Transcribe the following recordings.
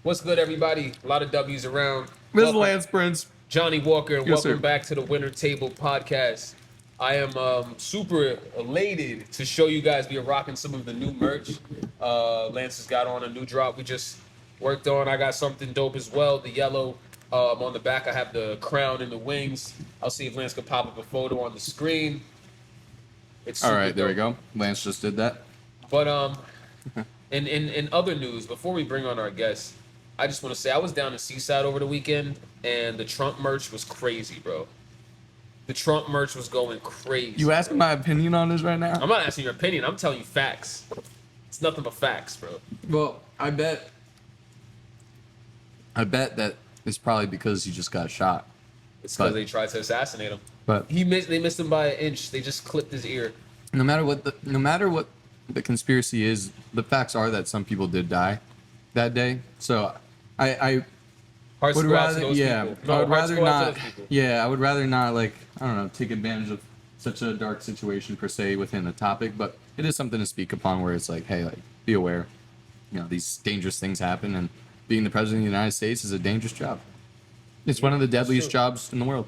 What's good, everybody? A lot of W's around. This is Lance Prince. Johnny Walker, and Yes, welcome sir. back to the Winter Table Podcast. I am super elated to show you guys we are rocking some of the new merch. Lance has got on a new drop we just worked on. I got something dope as well. The yellow on the back. I have the crown and the wings. I'll see if Lance can pop up a photo on the screen. It's All super right, there we dope. go. Lance just did that. But in other news, before we bring on our guests, I just want to say I was down in Seaside over the weekend, and the Trump merch was crazy, bro. The Trump merch was going crazy. You asking my opinion on this right now? I'm not asking your opinion. I'm telling you facts. It's nothing but facts, bro. Well, I bet that it's probably because he just got shot. It's because they tried to assassinate him. But They missed him by an inch. They just clipped his ear. no matter what the conspiracy is, the facts are that some people did die that day. So I Hearts would go out to rather, those yeah, people. No, I would hearts rather go out to not, those people. yeah, I would rather not, like, I don't know, take advantage of such a dark situation per se within the topic, but it is something to speak upon where it's like, hey, like, be aware, you know, these dangerous things happen, and being the president of the United States is a dangerous job. It's one of the deadliest jobs in the world.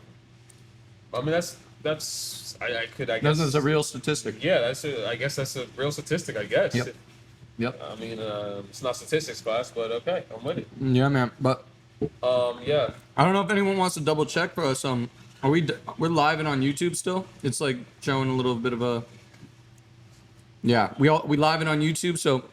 I mean, I guess. That's a real statistic. Yeah, I guess that's a real statistic, I guess. Yep. I mean, it's not statistics class, but okay, I'm with it. Yeah, man. But Yeah. I don't know if anyone wants to double check for us. We're live and on YouTube still. It's like showing a little bit of a. Yeah, we live and on YouTube, so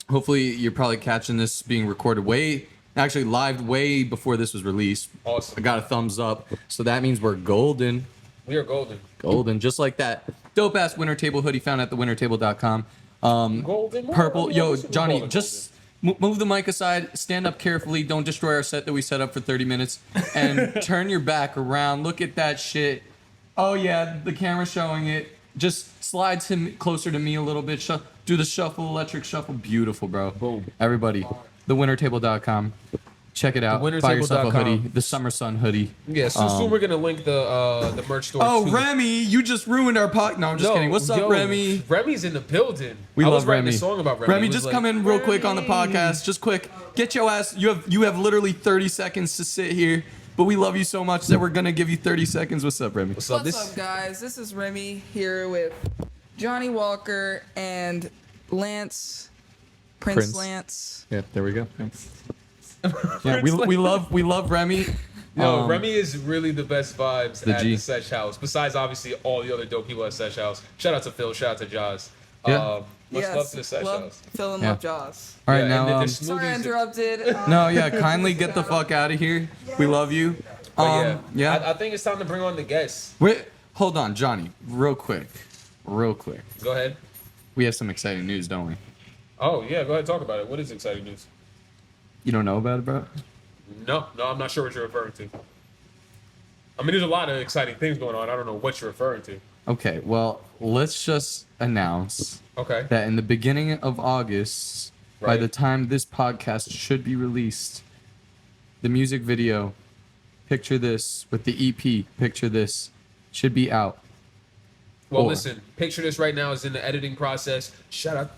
hopefully you're probably catching this being recorded live way before this was released. Awesome. I got a thumbs up, so that means we're golden. We are golden. Golden, just like that dope ass winter table hoodie found at thewintertable.com. Golden. Purple. Yo, Golden. Johnny, just move the mic aside. Stand up carefully. Don't destroy our set that we set up for 30 minutes. And turn your back around. Look at that shit. Oh, yeah, the camera's showing it. Just slides him closer to me a little bit. Do the shuffle, electric shuffle. Beautiful, bro. Boom. Everybody, thewintertable.com. Check it out. Buy yourself a hoodie. The Summer Sun hoodie. Yeah, so soon we're gonna link the merch store. Oh, too. Remy, you just ruined our podcast. No, I'm just kidding. What's up, Remy? Remy's in the building. We I love was writing Remy. a song about Remy. Remy, It was just like, come in real quick on the podcast. Just quick. Get your ass. You have literally 30 seconds to sit here, but we love you so much that we're gonna give you 30 seconds. What's up, Remy? What's up? What's up, guys? This is Remy here with Johnny Walker and Lance, Prince. Lance. Yeah, there we go. Yeah, we love Remy. Yo, Remy is really the best vibes The at G. the Sesh House. Besides, obviously, all the other dope people at Sesh House. Shout out to Phil. Shout out to Jaws. Yeah. Much love to the Sesh House. Phil and Yeah. Love Jaws. All right, Yeah, now. and the Sorry I smoothies. interrupted. No, yeah. Kindly get the fuck out of here. We love you. But Yeah. I think it's time to bring on the guests. Wait, hold on, Johnny. Real quick. Go ahead. We have some exciting news, don't we? Oh, yeah, go ahead, talk about it. What is exciting news? You don't know about it, bro? No, I'm not sure what you're referring to. I mean, there's a lot of exciting things going on. I don't know what you're referring to. Okay, well, let's just announce Okay. that in the beginning of August, by Right. the time this podcast should be released, the music video, Picture This, with the EP, Picture This, should be out. Well, Or- listen, Picture This right now is in the editing process. Shout out.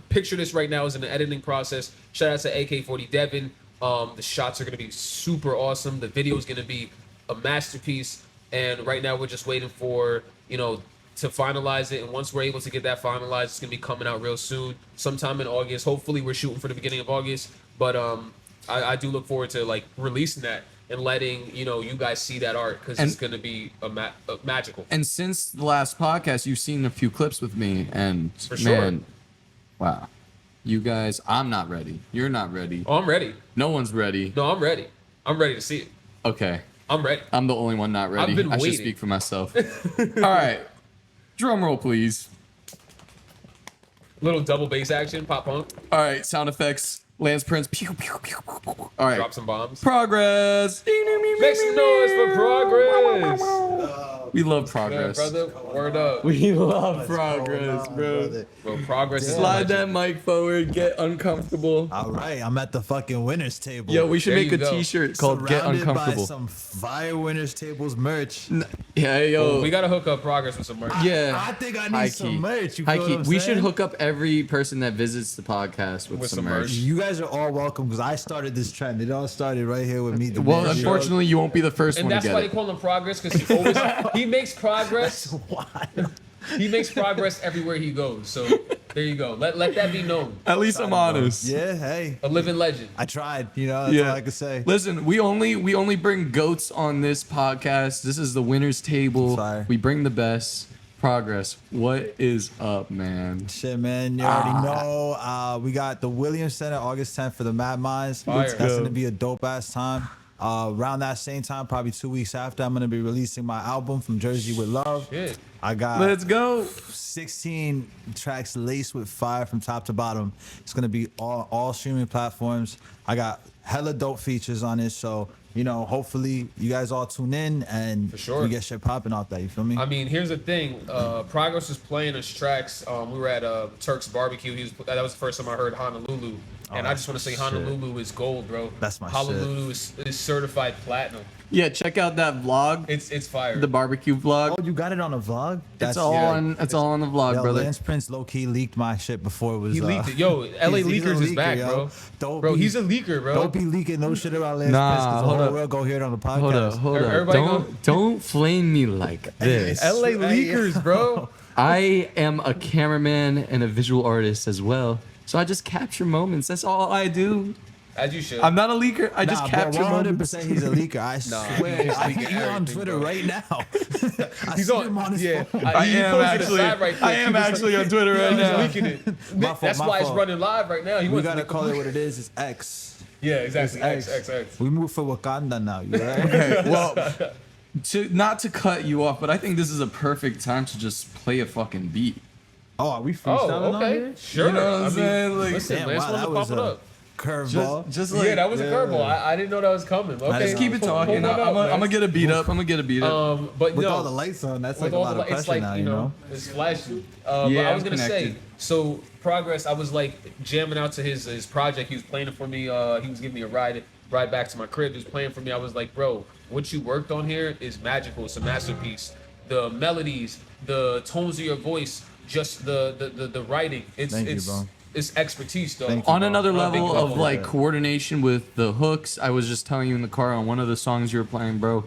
Picture This right now is in the editing process. Shout out to AK-40 Devin. The shots are going to be super awesome. The video is going to be a masterpiece. And right now we're just waiting for, to finalize it. And once we're able to get that finalized, it's going to be coming out real soon, sometime in August. Hopefully we're shooting for the beginning of August. But I do look forward to releasing that and letting, you guys see that art because it's going to be magical. And since the last podcast, you've seen a few clips with me, and For sure. man, wow. You guys, I'm not ready. You're not ready. Oh, I'm ready. No one's ready. No, I'm ready. I'm ready to see it. Okay. I'm ready. I'm the only one not ready. I've been I should waiting. speak for myself. All right. Drum roll, please. Little double bass action, pop punk, All right. Sound effects. Lance Prince. Pew, pew, pew, pew, pew. All right. drop some bombs. Progress. Make some noise for progress. We love Good, progress. brother. Word up. We love progress, bro. Bro, progress is Slide that legend. mic forward. Get uncomfortable. All right, I'm at the fucking winners table. Yo, we should There make you a go. T-shirt called "Get Surrounded Uncomfortable." by some fire winners tables merch. Yeah, yo. We gotta hook up progress with some merch. yeah. I think I need High some key. merch. You High feel what key. I'm We should saying? hook up every person that visits the podcast with some merch. You guys are all welcome because I started this trend. It all started right here with me. The Well, manager. unfortunately, you won't be the first And one to that's get why it. they call him progress, because he makes progress. Why? He makes progress everywhere he goes. So there you go. Let that be known. At least I'm honest. Yeah, hey, A living legend. I tried. You know, that's all I can say. Listen, we only bring goats on this podcast. This is the winners table. Fire. We bring the best. Progress. What is up, man? Shit, man, you already know. We got the Williams Center August 10th for the Mad Minds. Fire. That's gonna be a dope ass time. Around that same time, probably 2 weeks after, I'm gonna be releasing my album From Jersey with Love. Shit. I got Let's go. 16 tracks laced with fire from top to bottom. It's gonna be all streaming platforms. I got hella dope features on it, so you know, hopefully you guys all tune in and For sure. we get shit popping off that. You feel me? I mean, here's the thing. Progress was playing us tracks. We were at Turk's Barbecue. That was the first time I heard Honolulu. And I just want to say that's shit. Honolulu is gold, bro. That's my Honolulu is certified platinum. Yeah, check out that vlog, It's fire. the barbecue vlog. Oh, you got it on a vlog? It's all on the vlog, Yo, brother. Lance Prince low key leaked my shit before it was. He leaked it. Yo, LA he's a Leakers is leaker, back, yo. bro. Don't Bro, be- he's a leaker, bro. Don't be leaking no shit about Lance Nah, Prince because the hold whole up. world go hear it on the podcast. Hold up. Everybody Don't flame me like this. LA Leakers, bro. I am a cameraman and a visual artist as well. So I just capture moments. That's all I do. As you should. I'm not a leaker. I just capture moments. 100% he's a leaker. I swear. he's I leaking see you on everything, Twitter bro. right now. I He's see on. him on his Yeah, phone. I he am posted a actually. side right quick. I am He was actually on Twitter right He's now. leaking it. My fault, That's my why it's fault. running live right now. He We wants gotta to call it what it is. It's X. Yeah, exactly. It's X. We move for Wakanda now. You right? Okay, well, not to cut you off, but I think this is a perfect time to just play a fucking beat. Oh, are we freestyling Oh, on okay. here? Sure. You know what I'm I mean, saying? Like, listen, Damn, Lance wow, wanted that to was pop it a up. curveball. Just like Yeah, that was a curveball. I didn't know that was coming. Okay, Just keep it pull talking. one I'm up, gonna man. get a beat up. But With no, all the lights on, that's like with a all lot the of it's pressure like now, you know, it's flashy. But Yeah, I was I'm gonna say, connected. so Progress. I was like jamming out to his project. He was playing it for me. He was giving me a ride back to my crib. He was playing for me. I was like, bro, what you worked on here is magical. It's a masterpiece. The melodies, the tones of your voice, just the writing. Thank you, bro. It's expertise, though. Thank you. On another On a big level of level, like yeah. coordination with the hooks, I was just telling you in the car on one of the songs you were playing, bro.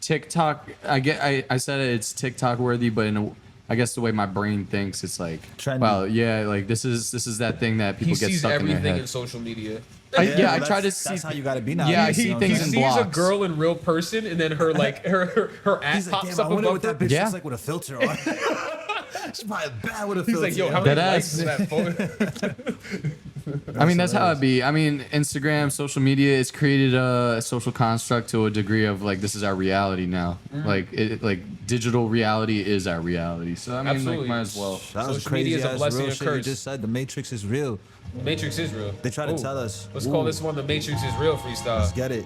TikTok, I said it's TikTok worthy, but I guess the way my brain thinks, it's like, Trendy. wow, yeah, like this is that thing that people He get sees stuck in everything their in head. social media. I well, try to that's- see. That's how you gotta be now. Yeah, I You see know what I'm He things saying? in sees a blocks. girl in real person, and then her like her ass He's like, pops damn, I up wonder above what that her. bitch Yeah. looks like with a filter on. She's probably bad with a He's filter. like, yo, how That many ass. likes is that photo? I mean, that's how it be. I mean, Instagram, social media, it's created a social construct to a degree of like this is our reality now. Like digital reality is our reality. So I mean, Absolutely. like, might as well. That was Social crazy media is a ass blessing real and a shit you curse. just said. The Matrix is real. Matrix is real. They try to Ooh. tell us. Let's Ooh. call this one the Matrix is real freestyle. Let's get it.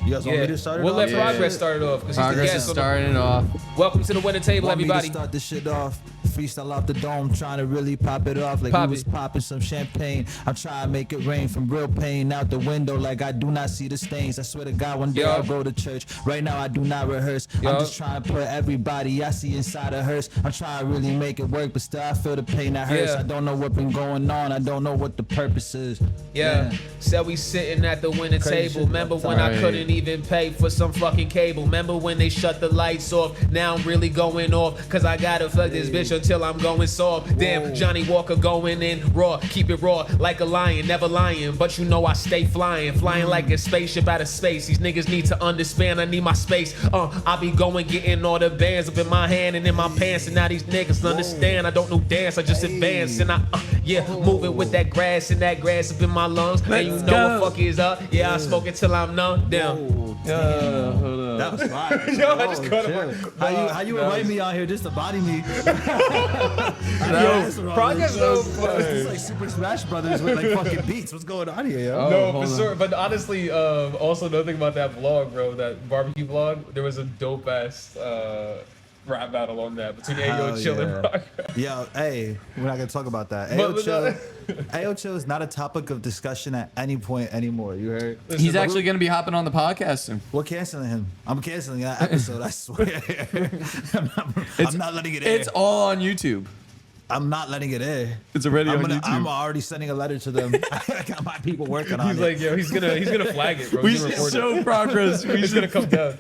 You guys want me to start it We'll off? let Yeah. Progress start it off because he's the Progress is guest. starting it off. Welcome to the winner table, Want me everybody. to start this shit off? Freestyle off the dome, trying to really pop it off like Pop we was it. popping some champagne. I'm trying to make it rain from real pain out the window like I do not see the stains. I swear to God, one day Yo. I'll go to church. Right now I do not rehearse. Yo. I'm just trying to put everybody I see inside a hearse. I'm trying to really make it work, but still I feel the pain that hurts. Yeah. I don't know what been going on. I don't know what the purpose is. Yeah, said we sitting at the winner Crazy table. shit. Remember when I Right. couldn't even pay for some fucking cable? Remember when they shut the lights off? Now I'm really going off, cause I gotta fuck this bitch until I'm going soft. Damn, Whoa. Johnny Walker going in raw. Keep it raw like a lion, never lying. But you know I stay flying like a spaceship out of space. These niggas need to understand I need my space. I be going getting all the bands up in my hand and in my pants. And now these niggas understand I don't know dance, I just advance. And I, moving with that grass and that grass up in my lungs. And you Let's know go. what fuck is up. Yeah, I smoke it till I'm numb. Damn. Oh, damn. That was fine. Yo, I just cut chill. him. How you invite me out here just to body me? Progress though. It's like Super Smash Brothers with like fucking beats. What's going on here, yo? No, hold for on. sure. But honestly, also another thing about that vlog, bro, that barbecue vlog, there was a dope ass rap battle on that between Hell Ayo Chill and yeah. Progress. Yo, hey, we're not gonna talk about that. But- Ayo Chill is not a topic of discussion at any point anymore. You heard? He's actually going to be hopping on the podcast soon. We're canceling him. I'm canceling that episode. I swear. I'm not letting it air. It's all on YouTube. I'm not letting it air. It's already on YouTube. I'm already sending a letter to them. I got my people working on He's it. like, yo, he's gonna flag it, bro. We He's gonna should record it. show progress. We It's should, gonna come down.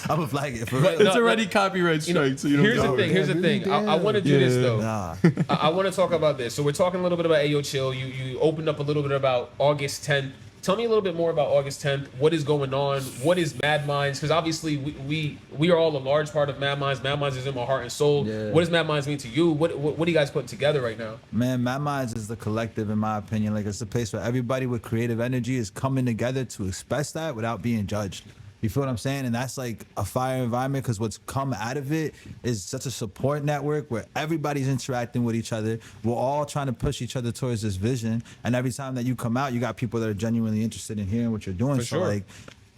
I'm gonna flag it for But real. no, it's already copyright strike, so you don't Here's the know. thing. Here's the thing. I want to do Yeah. this though. Nah. I want to talk about this. So we're talking a little bit about Ayo Chill. You opened up a little bit about August 10th. Tell me a little bit more about August 10th. What is going on? What is Mad Minds? Because obviously we are all a large part of Mad Minds. Mad Minds is in my heart and soul. Yeah. What does Mad Minds mean to you? What are you guys putting together right now? Man, Mad Minds is the collective, in my opinion. Like, it's a place where everybody with creative energy is coming together to express that without being judged. You feel what I'm saying? And that's like a fire environment, because what's come out of it is such a support network where everybody's interacting with each other. We're all trying to push each other towards this vision. And every time that you come out, you got people that are genuinely interested in hearing what you're doing. For sure. Like,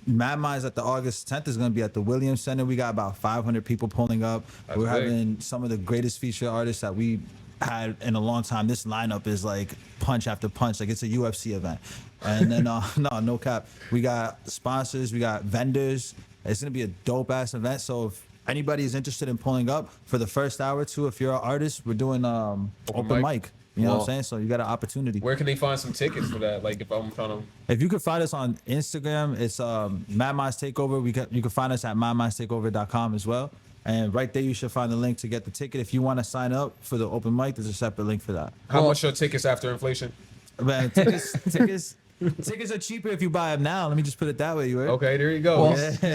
Mad Minds at the August 10th is going to be at the Williams Center. We got about 500 people pulling up. That's We're big. having some of the greatest featured artists that we had in a long time. This lineup is like punch after punch. Like, it's a UFC event. And then no cap. We got sponsors, we got vendors. It's gonna be a dope ass event. So if anybody is interested in pulling up for the first hour or two, if you're an artist, we're doing open mic. mic. You know what Well- I'm saying? So you got an opportunity. Where can they find some tickets for that? Like if I'm trying to. If you could find us on Instagram, it's Mad Minds Takeover. You can find us at madmindstakeover.com as well. And right there, you should find the link to get the ticket. If you want to sign up for the open mic, there's a separate link for that. How Well- much are tickets after inflation? Man, tickets are cheaper if you buy them now. Let me just put it that way. You heard? Okay, there you go. Well,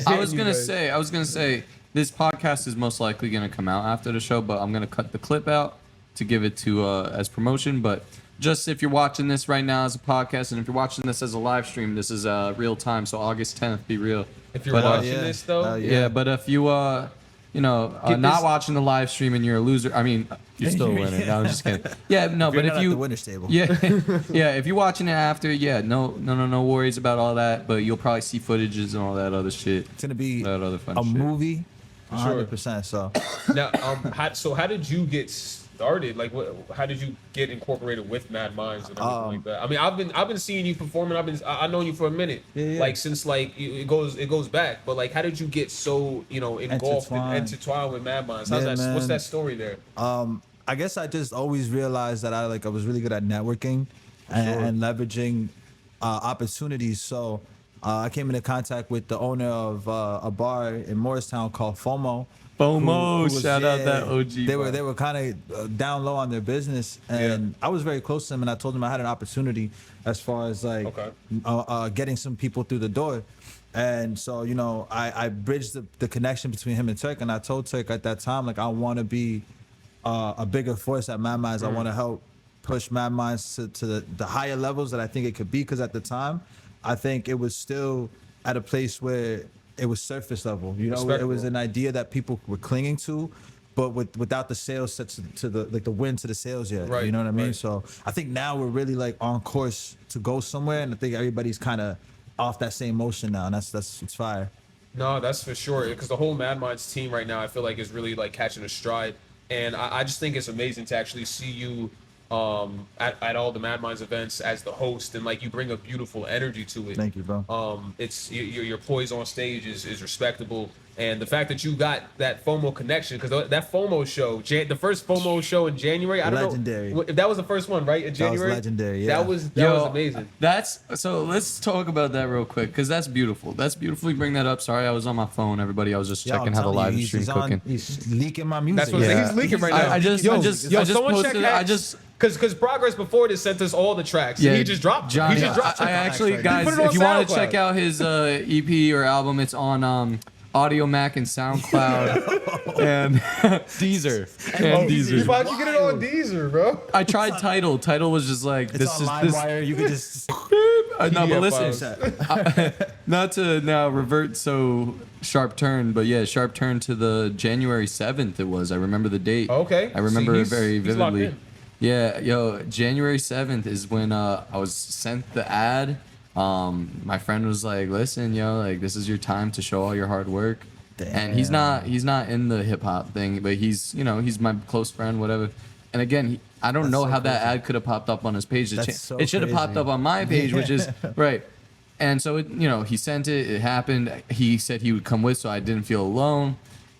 I was You gonna guys. say, this podcast is most likely gonna come out after the show, but I'm gonna cut the clip out to give it to as promotion. But just if you're watching this right now as a podcast, and if you're watching this as a live stream, this is real time. So August 10th, be real. If you're But, watching yeah. this though, Yeah, but if you Get not this- watching the live stream and you're a loser, I mean, you're still winning. No, I'm just kidding. Yeah, no, You're but not if you at the winner's table. yeah, yeah, if you're watching it after, yeah, no worries about all that. But you'll probably see footages and all that other shit. It's gonna be That other fun a shit. movie, sure. 100%. So now, how did you get started? Like, how did you get incorporated with Mad Minds and everything like that? I mean, I've been seeing you performing. I've known you for a minute, Yeah. like since like it goes back. But like, how did you get so engulfed and intertwined with Mad Minds? How's Yeah, that? What's man. that story there? I guess I just always realized that I was really good at networking and leveraging opportunities. So I came into contact with the owner of a bar in Morristown called FOMO. FOMO, who was- shout out yeah, that OG. They bar. were kind of down low on their business, and I was very close to him. And I told him I had an opportunity as far as like getting some people through the door. And so I bridged the connection between him and Turk, and I told Turk at that time, like, I want to be a bigger force at Mad Minds. I want to help push Mad Minds to the higher levels that I think it could be, because at the time I think it was still at a place where it was surface level. It was Respectable. an idea that people were clinging to, but without the sales set to the wind to the sails yet. Right, You know what I mean? right. So I think now we're really like on course to go somewhere, and I think everybody's kind of off that same motion now, and it's fire. No, that's for sure. Because the whole Mad Minds team right now, I feel like is really like catching a stride, and I just think it's amazing to actually see you at all the Mad Minds events as the host, and like you bring a beautiful energy to it. Thank you, bro. It's your poise on stage is respectable, and the fact that you got that FOMO connection, because that FOMO show, the first FOMO show in January, I don't Legendary. know if that was the first one, right? In That was January, legendary, yeah. That was Yo, amazing. So let's talk about that real quick, because that's beautiful. That's beautiful. You bring that up. Sorry, I was on my phone. Everybody, I was just Yo, I'm checking how the telling you, live he's- stream he's on- cooking. He's leaking my music. That's what Yeah. he's leaking right now. I just someone posted it. I just because Progress before this sent us all the tracks. Yeah, and he just dropped. Johnny, He just dropped. I actually, guys, put it on if you want to SoundCloud. check out his EP or album, it's on Audio Mac and SoundCloud and Deezer. And Deezer. Why'd you get it on Deezer, bro? I tried Tidal. Tidal was just like, It's this on is this. LimeWire. You could just No, but PDF listen, files. not to now revert so sharp turn, but yeah, sharp turn to the January 7th it was. I remember the date. Okay. I remember See, it very he's locked vividly. in. Yeah, yo, January 7th is when I was sent the ad. My friend was like, "Listen, yo, like this is your time to show all your hard work." And he's not in the hip hop thing, but he's he's my close friend, whatever. And again, I don't That's know so how that crazy. ad could have popped up on his page. That's so It should have popped crazy. up on my page, which is right. And so he sent it. It happened. He said he would come with, so I didn't feel alone.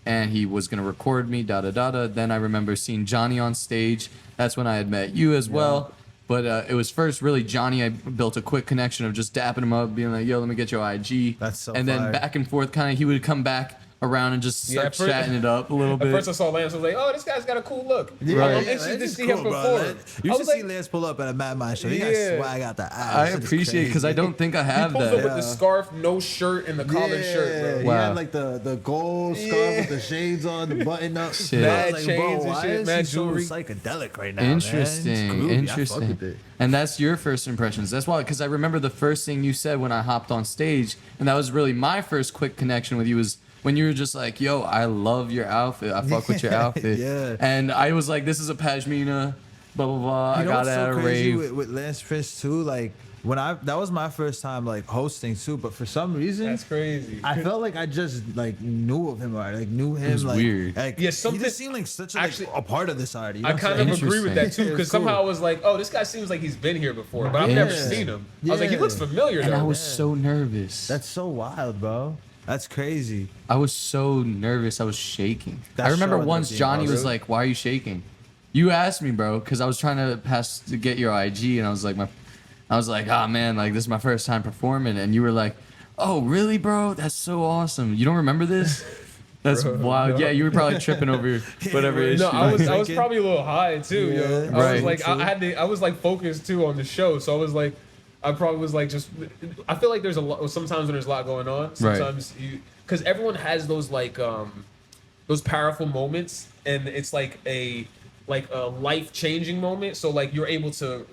And he was gonna record me. Da da da da. Then I remember seeing Johnny on stage. That's when I had met you as well. But it was first really Johnny. I built a quick connection of just dapping him up, being like, "Yo, let me get your IG." That's so And then fire. back and forth, kind of. He would come back around and just Yeah, start at first- chatting it up a little At bit. first I saw Lance, I was like, oh, this guy's got a cool look. Yeah, Right. I'm yeah, interested to Lance is see him cool, bro. perform. You I should was see like, Lance pull up at a Mad Mind show. He got Yeah. swag out the ass. I Shit is appreciate it because I crazy. don't think I he have pulls that. up with the scarf, no shirt, and the collared shirt, bro. He Wow. had like the gold scarf Yeah. with the shades on, the button up. Shit. I Mad was chains and why shit, is mad he so jewelry. psychedelic right now, man? It's Interesting, groovy. I fuck interesting. with it. And that's your first impressions. That's why, because I remember the first thing you said when I hopped on stage, and that was really my first quick connection with you was when you were just like, "Yo, I love your outfit. I fuck with your outfit." Yeah. And I was like, "This is a pashmina, blah blah blah. I You know got what's it at so a crazy rave." with Lance Prince too? Like that was my first time like hosting too, but for some reason That's crazy. I felt like I just like knew of him already, like knew him. was like, weird. Like, Yeah, he something- just seemed like such actually- a part of this already. You know I what I'm kind of saying? agree with that too, It was because cool. somehow I was like, "Oh, this guy seems like he's been here before," but I've never Yeah. seen him. I was like, "He Yeah. looks familiar And though." I was so nervous. That's so wild, bro. That's crazy. I was so nervous. I was shaking. That I remember show ended once up being Johnny was awesome. like, "Why are you shaking?" You asked me, bro, because I was trying to get your IG, and I was like, "Ah, man, like this is my first time performing," and you were like, "Oh, really, bro? That's so awesome. You don't remember this?" That's Bro, wild. no. Yeah, you were probably tripping over whatever right. issue. No, I was Drinking. probably a little high too, yo. Yeah, I was right. like, true. I was like focused too on the show, so I was like, I probably was like just. I feel like there's a lot. Sometimes when there's a lot going on, sometimes because everyone has those like those powerful moments, and it's like a life changing moment. So like you're able to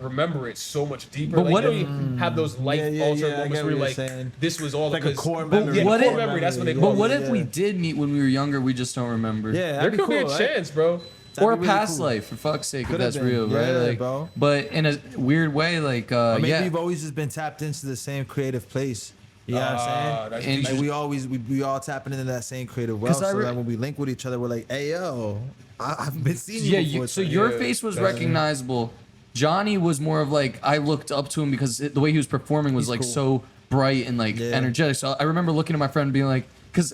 remember it so much deeper. But like, what you if- know, you have those life Yeah, altering yeah, I moments get where what you're you're like, saying. this was all Like a because core yeah, memory. the What core if- memory. That's what they Yeah, call But what it. if we did meet when we were younger? We just don't remember. Yeah, There that'd be could be cool, a right? chance, bro. That'd Or a be really past cool. life, for fuck's sake, Could've if that's been. real, Yeah, right? Like, bro. but in a weird way, like, Or maybe yeah. we've always just been tapped into the same creative place. You know what I'm saying? That's And- deep. Like we all tapping into that same creative well. 'Cause I So re- that when we link with each other, we're like, "Hey, yo, I've been seeing you Yeah, before." so son." your Yeah, face was that's- recognizable. Johnny was more of like I looked up to him because the way he was performing was He's like cool. so bright and like Yeah. energetic. So I remember looking at my friend and being like, because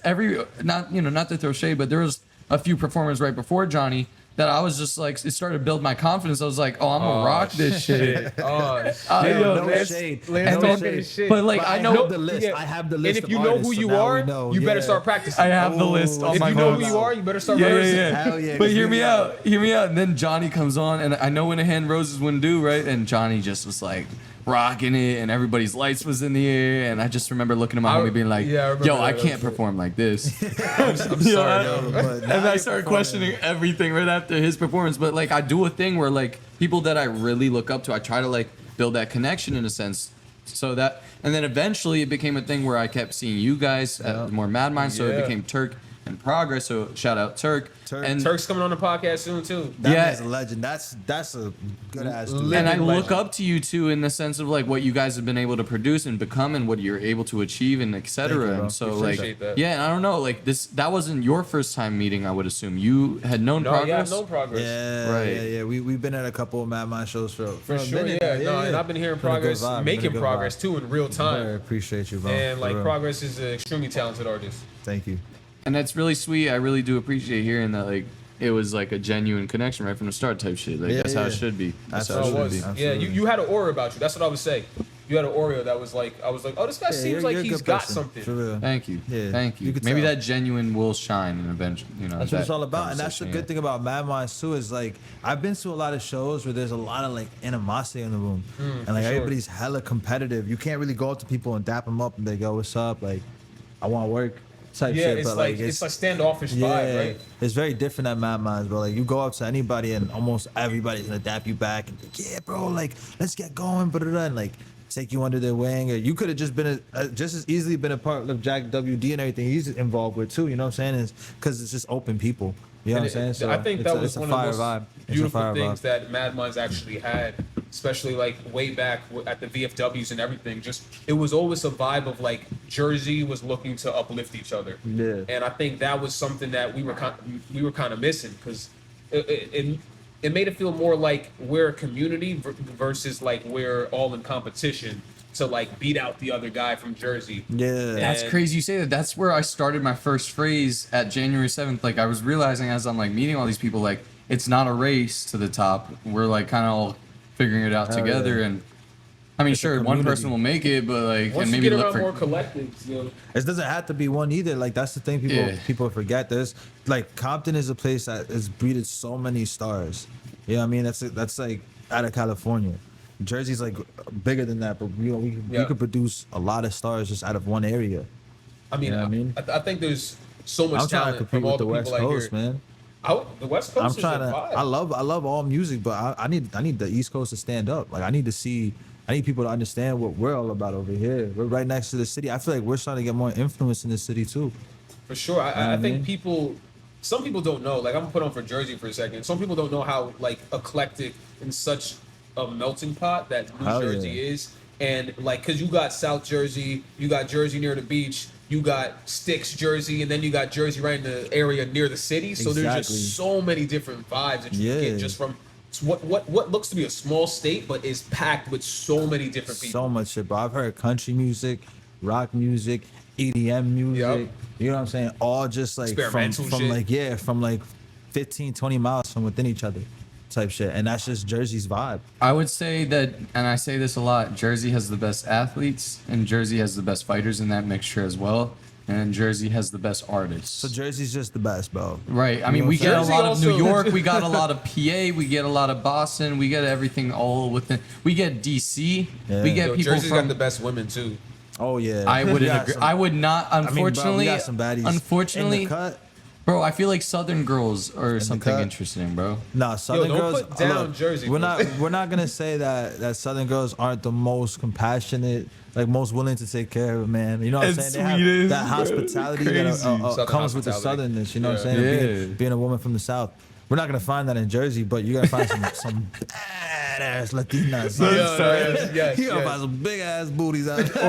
not to throw shade, but there was a few performers right before Johnny that I was just like, it started to build my confidence. I was like, oh, I'm gonna rock this shit. Oh, Yo, no Lance- shade. Lance no talking shade. his shit. But like But I I know have the list. I have the list. And if of you know artists, who so you now are, we know. you better Yeah. start practicing. I have the list on If my you know notes. who you are, you better start Yeah, rehearsing. yeah. Hell yeah. But 'cause hear we me know. out. And then Johnny comes on, and I know when a hand roses when due, right? And Johnny just was like rocking it, and everybody's lights was in the air, and I just remember looking at my homie being like, yeah, I remember "Yo, that. I That can't was perform like this." I'm sorry, Yeah. yo. But now And I you're started performing. questioning everything right after his performance. But like, I do a thing where like people that I really look up to, I try to like build that connection in a sense. So that, and then eventually it became a thing where I kept seeing you guys at more Mad Mind. So it Yeah. became Turk and Progress. So shout out Turk. Turk. And Turk's coming on the podcast soon too. That Yeah. man's a legend. That's a good ass dude. and I living look legend. up to you too in the sense of like what you guys have been able to produce and become and what you're able to achieve and Thank etc. you, bro. And so Appreciate like that. yeah, and I don't know, like that wasn't your first time meeting, I would assume. You had known No, yeah, Progress. no progress. Yeah, Right. yeah. We've been at a couple of Mad Mind shows for For a sure, minute yeah. now. No, and I've been hearing Been a good progress, vibe, been a making good progress vibe. too in real Very time. appreciate you, bro. And For like real. progress is an extremely talented artist. Thank you. And that's really sweet. I really do appreciate hearing that like it was like a genuine connection right from the start type shit. Like Yeah, that's how it yeah. should be. That's That's how So it it should was. be. Yeah, Absolutely. you had an aura about you. That's what I would say. You had an aura that was like, I was like, oh, this guy Yeah, seems you're like a he's good got person, something. For real. Thank you. Yeah, Thank you. you could Maybe tell. that genuine will shine and eventually, That's what it's that all about, and that's the conversation, good yeah. thing about Mad Minds too. Is like I've been to a lot of shows where there's a lot of like animosity in the room, and like sure. everybody's hella competitive. You can't really go up to people and dap them up and they go, "What's up?" Like, I want to work type Yeah, shit. it's But like it's like standoffish vibe, right? It's very different at Mad Minds, bro. Like you go up to anybody and almost everybody's gonna dap you back and be like, yeah, bro, like let's get going, but and like take you under their wing, or you could have just been just as easily been a part of Jack WD and everything he's involved with too. You know what I'm saying? Is because it's just open people. You know what I'm saying? So I think that was it's a one of fire the vibe. most It's a beautiful fire things vibe. that Mad Minds actually had, especially like way back at the VFWs and everything. Just it was always a vibe of like Jersey was looking to uplift each other. Yeah. And I think that was something that we were kind of missing because it made it feel more like we're a community versus like we're all in competition to like beat out the other guy from Jersey. Yeah. That's And- crazy you say that. That's where I started my first phrase at January 7th. Like I was realizing as I'm like meeting all these people, like it's not a race to the top. We're like kind of all figuring it out Hell together. yeah. And I mean, It's a sure, one community. person will make it, but like, Once and you maybe get look around for more collectives, you know, It doesn't have to be one either. Like that's the thing people forget. There's like Compton is a place that has breeded so many stars. You know what I mean? That's like out of California. Jersey's like bigger than that, but you know we Yeah. could produce a lot of stars just out of one area. I mean, You know what I mean? I think there's so much I'm trying to talent compete from all with the the West people Coast, out here. man. The West Coast I'm is trying a to. vibe. I love all music, but I need the East Coast to stand up. Like I need people to understand what we're all about over here. We're right next to the city. I feel like we're starting to get more influence in the city too. For sure. I what I think mean? some people don't know. Like, I'm gonna put on for Jersey for a second. Some people don't know how like eclectic and such a melting pot that New Hell Jersey yeah. is. And like, cause you got South Jersey, you got Jersey near the beach, you got Sticks, Jersey, and then you got Jersey right in the area near the city. So there's Exactly. just so many different vibes that you can Yeah. get just from what looks to be a small state, but is packed with so many different people. So much shit, bro. I've heard country music, rock music, EDM music. Yup. You know what I'm saying? All just like Experimental from shit. from like 15, 20 miles from within each other type shit. And that's just Jersey's vibe. I would say that, and I say this a lot, Jersey has the best athletes, and Jersey has the best fighters in that mixture as well, and Jersey has the best artists. So Jersey's just the best, bro. Right. I You mean, know we what get I'm a saying? lot of New Jersey also- York, we got a lot of PA, we get a lot of Boston, we get everything all within. We get DC, Yeah. we get Yo, people Jersey's from. got the best women too. Oh yeah. I We wouldn't got agree. some- I would not. I mean, bro, we Unfortunately, got some baddies unfortunately, in the cut. bro, I feel like Southern girls are something cut. interesting, bro. Nah, Southern don't girls. put down look, Jersey, We're bro. not. We're not gonna say that Southern girls aren't the most compassionate, like most willing to take care of a man. You know what I'm And saying? They have sweetest, that bro. hospitality that Crazy. Southern comes with the hospitality. Southernness. You know what I'm Yeah. saying? Yeah. Being a woman from the South. We're not gonna find that in Jersey, but you gotta find some badass Latinas. Yes, You gotta yes. find some big ass booties out there.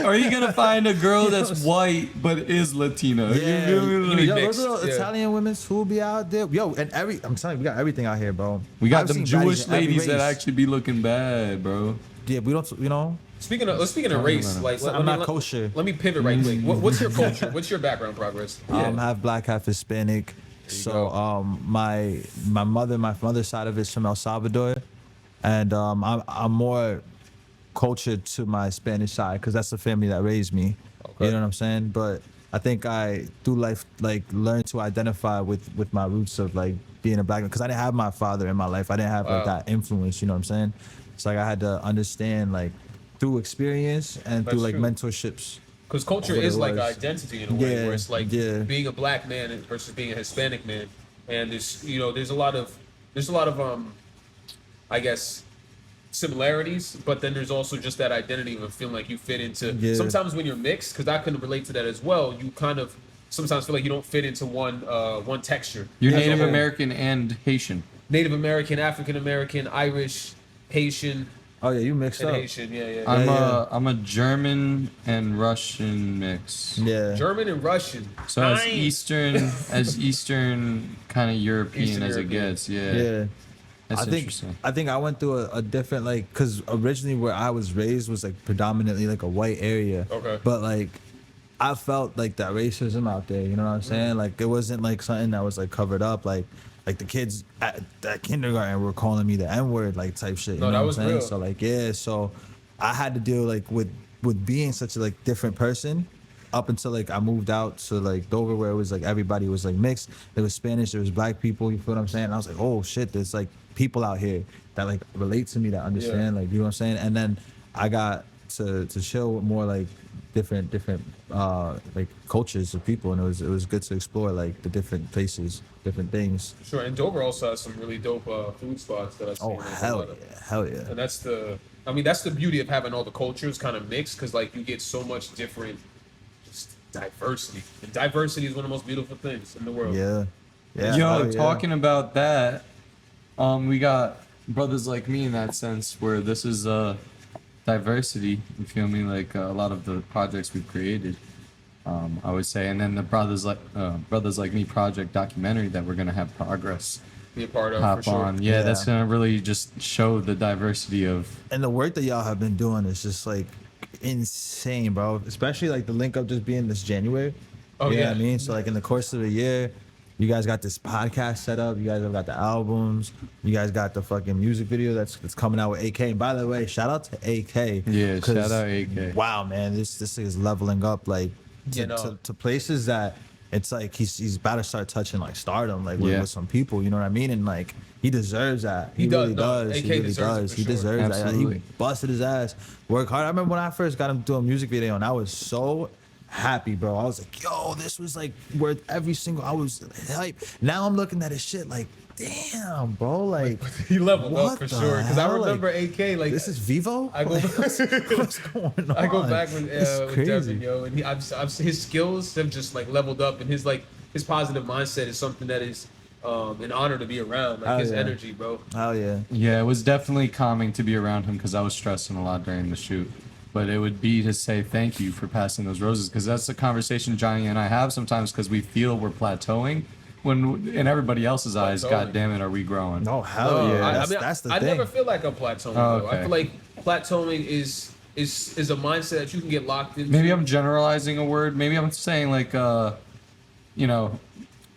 Or you gonna find a girl that's white but is Latina? Yeah, You feel me? Like, be yo, mixed, those little yeah. Italian women who be out there. Yo, and I'm telling you, we got everything out here, bro. we got I've them seen Jewish baddies in every ladies that race. actually be looking bad, bro. Yeah, we don't. You know, Speaking of race, like I'm not kosher. Let me pivot right quick. What's your culture? What's your background, Progress? half black, half Hispanic. So go. my mother's side of it's from El Salvador, and I'm more cultured to my Spanish side because that's the family that raised me. Okay. You know what I'm saying? But I think I through life like learned to identify with my roots of like being a black man because I didn't have my father in my life. I didn't have like Wow. that influence. You know what I'm saying? It's like I had to understand like through experience and That's through like true. mentorships. Because culture What it is like was. identity in a way, Yeah, where it's like yeah. being a black man versus being a Hispanic man, and there's a lot of I guess similarities, but then there's also just that identity of feeling like you fit into. Yeah. Sometimes when you're mixed, because I can relate to that as well, you kind of sometimes feel like you don't fit into one texture. You're As a Native whole. American and Haitian. Native American, African American, Irish, Haitian, Oh yeah, you mixed and up. Haitian. Yeah. I'm a German and Russian mix. Yeah. German and Russian. So Nice. as Eastern kind of European Eastern as European. it gets. Yeah. Yeah. That's I interesting. think I went through a different like because originally where I was raised was like predominantly like a white area. Okay. But like I felt like that racism out there. You know what I'm saying? Like it wasn't like something that was like covered up. Like the kids at kindergarten were calling me the N word like type shit. You No, know that what was I'm saying? real. So like yeah, so I had to deal like with being such a like different person. Up until like I moved out to like Dover where it was like everybody was like mixed. There was Spanish, there was black people, you feel what I'm saying? And I was like, oh shit, there's like people out here that like relate to me, that understand, like you know what I'm saying? And then I got to chill with more like different like cultures of people, and it was good to explore like the different places, different things. Sure, and Dover also has some really dope food spots that I've seen. Oh There's a hell lot of- yeah, hell yeah. And that's the I mean, that's the beauty of having all the cultures kind of mixed, because like you get so much different, just diversity, and diversity is one of the most beautiful things in the world. Yeah. Yeah. Yo, hell yeah. talking about that, we got brothers like me in that sense, where this is diversity. You feel me? Like a lot of the projects we've created, I would say, and then the brothers like me project documentary that we're gonna have progress Be a part of hop for sure. on. Yeah, Yeah. that's gonna really just show the diversity of. And the work that y'all have been doing is just like insane, bro. Especially like the link up just being this January. Oh, You know yeah. what I mean? So like in the course of the year, you guys got this podcast set up. You guys have got the albums. You guys got the fucking music video that's coming out with AK. And by the way, shout out to AK. Yeah, 'cause, shout out AK. Wow, man, this is leveling up like to, You know. to places that it's like he's about to start touching like stardom like with, Yeah. with some people. You know what I mean? And like he deserves that. He does, really no, does. AK He really deserves it does. for He sure. deserves that. Absolutely. He busted his ass. Work hard. I remember when I first got him to do a music video, and I was so happy, bro. I was like, yo, this was like worth every single. I was hype. Now I'm looking at his shit like, damn, bro. Like He leveled what up for the sure. Because I hell? remember Like, AK like this is Vivo. I go- Like, what's going on? I go back with It's crazy. Devin, yo, and his skills have just like leveled up, and his positive mindset is something that is an honor to be around. Like Oh, his yeah. energy, bro. Oh yeah. Yeah, it was definitely calming to be around him because I was stressing a lot during the shoot. But it would be to say thank you for passing those roses, because that's the conversation Johnny and I have sometimes, because we feel we're plateauing when in everybody else's eyes, Plateauing. god damn it, are we growing? No, hell yeah. That's the I thing. never feel like I'm plateauing. Oh, Though. I okay. feel like plateauing is a mindset that you can get locked into. Maybe I'm generalizing a word. Maybe I'm saying like,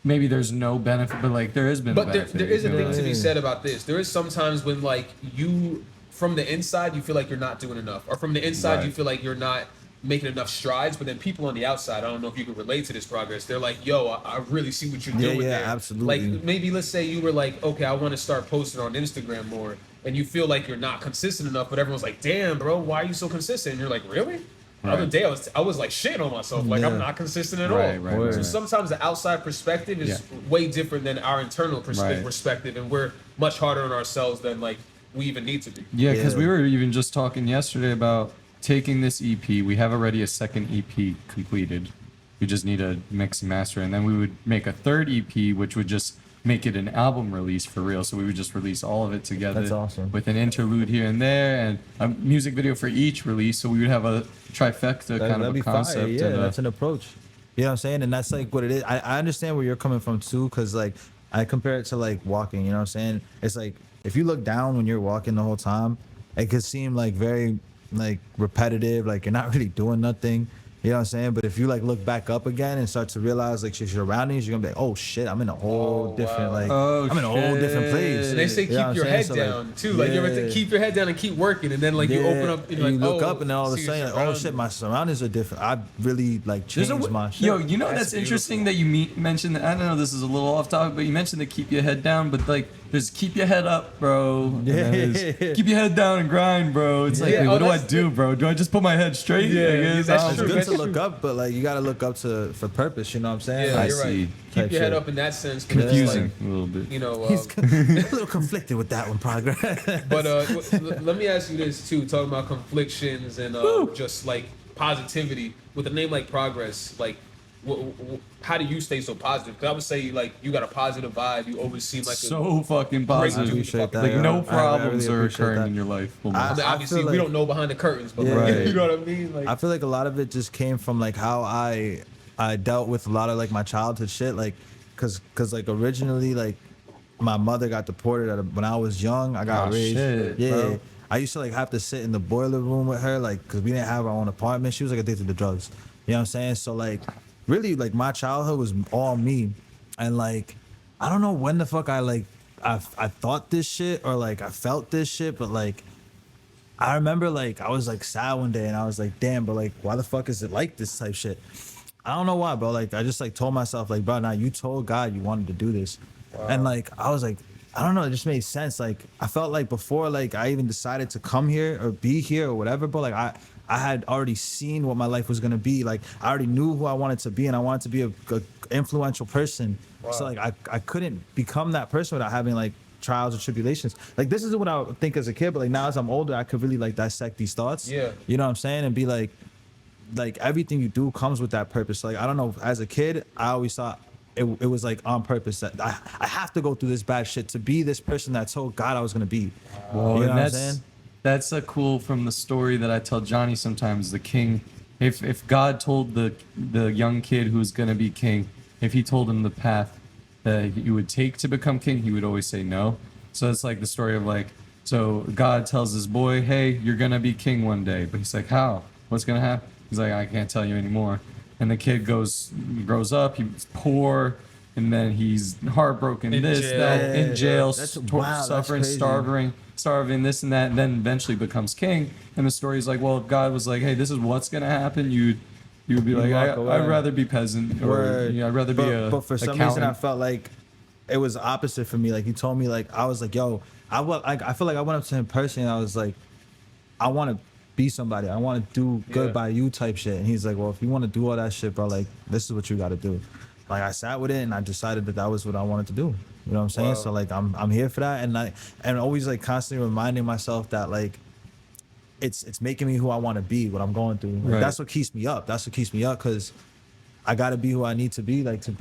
maybe there's no benefit, but like there has been. But a there benefit, is a you know? thing to be said about this. There is sometimes when like you, from the inside, you feel like you're not doing enough, or from the inside Right. you feel like you're not making enough strides. But then people on the outside, I don't know if you can relate to this progress. They're like, "Yo, I really see what you're Yeah, doing yeah, there." absolutely. Like maybe let's say you were like, "Okay, I want to start posting on Instagram more," and you feel like you're not consistent enough. But everyone's like, "Damn, bro, why are you so consistent?" And you're like, "Really?" The other Right. day I was like shitting on myself, like Yeah. I'm not consistent at Right, all. right, Word. So right. sometimes the outside perspective is Yeah. way different than our internal Right. perspective, and we're much harder on ourselves than like we even need to be. Yeah, because Yeah. we were even just talking yesterday about taking this EP. We have already a second EP completed. We just need to mix and master, and then we would make a third EP, which would just make it an album release for real. So we would just release all of it together. That's awesome. With an interlude here and there, and a music video for each release. So we would have a trifecta kind of That'd a be concept. fire. Yeah, and that's an approach. You know what I'm saying? And that's like what it is. I understand where you're coming from too, because like I compare it to like walking. You know what I'm saying? It's like if you look down when you're walking the whole time, it could seem like very like repetitive, like you're not really doing nothing. You know what I'm saying? But if you like look back up again and start to realize like your surroundings, you're gonna be like, oh shit, I'm in a whole Oh, different wow. like Oh, I'm in a whole different place. And they say You know what I'm keep your saying? head So, like, down too. Like you ever yeah. keep your head down and keep working, and then like you Yeah, open up and you're you like, look oh, up and then all of a see your sudden, like, oh surroundings. shit, my surroundings are different. I really like There's changed a, my shit. yo, you know That's that's interesting beautiful. that you mentioned that. I don't know, this is a little off topic, but you mentioned to keep your head down. But like, there's keep your head up, bro. And then there's keep your head down and grind, bro. It's like, Yeah, wait, oh, what do I that's do, bro? Do I just put my head straight? Yeah, I guess? that's I don't It's true. know. good to That's look true. up, but like you gotta look up for purpose. You know what I'm saying? Yeah, Like, I you're right. see. Keep Type your head shit. up in that sense. 'cause it's Confusing like, a little bit. you know, He's a little conflicted with that one, progress. but let me ask you this too. Talking about conflictions and just like positivity with a name like Progress, like how do you stay so positive? Because I would say like you got a positive vibe. You always seem like So fucking Great I dude. positive. appreciate that. Like yo. no I problems really are appreciate occurring that. in your life. I mean, I obviously, feel we like- don't know behind the curtains, but Yeah. like, Right. you know what I mean? Like, I feel like a lot of it just came from like how I dealt with a lot of like my childhood shit, like cause like originally like my mother got deported when I was young. I got Oh, raised. shit, Yeah. bro. I used to like have to sit in the boiler room with her, like, cause we didn't have our own apartment. She was like addicted to drugs. You know what I'm saying? So like, really, like my childhood was all me, and like, I don't know when the fuck I thought this shit or like I felt this shit, but like, I remember like I was like sad one day and I was like, damn, but like, why the fuck is it like this type shit? I don't know why, bro. Like, I just like told myself, like, bro, now you told God you wanted to do this, and like I was like, I don't know, it just made sense. Like I felt like before like I even decided to come here or be here or whatever, but like I had already seen what my life was gonna be. Like I already knew who I wanted to be, and I wanted to be a influential person. So like I couldn't become that person without having like trials or tribulations. Like this is what I would think as a kid, but like now as I'm older, I could really like dissect these thoughts. Yeah. You know what I'm saying? And be like everything you do comes with that purpose. Like I don't know, as a kid, I always thought it was like on purpose that I have to go through this bad shit to be this person that I told God I was gonna be. Well, you know and what I'm saying? that's a cool from the story that I tell Johnny sometimes. The king, if God told the young kid who's gonna be king, if he told him the path that you would take to become king, he would always say no. So it's like the story of like, so God tells this boy, hey, you're gonna be king one day, but he's like, how? What's gonna happen? He's like, I can't tell you anymore. And the kid grows up, he's poor, and then he's heartbroken, In this, jail. that, in jail, That's- tor- wow, that's suffering, crazy. starving, this and that, and then eventually becomes king. And the story is like, well, if God was like, hey, this is what's gonna happen, you would be like, walk away. I'd rather be peasant, or Word. I'd rather be a but for some accountant. reason I felt like it was opposite for me. Like he told me, like I was like, yo, I feel like I went up to him personally and I was like, I want to be somebody. I want to do good Yeah. by you type shit. And he's like, well, if you want to do all that shit, bro, like this is what you got to do. Like I sat with it and I decided that was what I wanted to do. You know what I'm saying? Wow. So like I'm here for that, and always like constantly reminding myself that like it's making me who I want to be, what I'm going through. Like, Right. That's what keeps me up. That's what keeps me up, because I got to be who I need to be, like to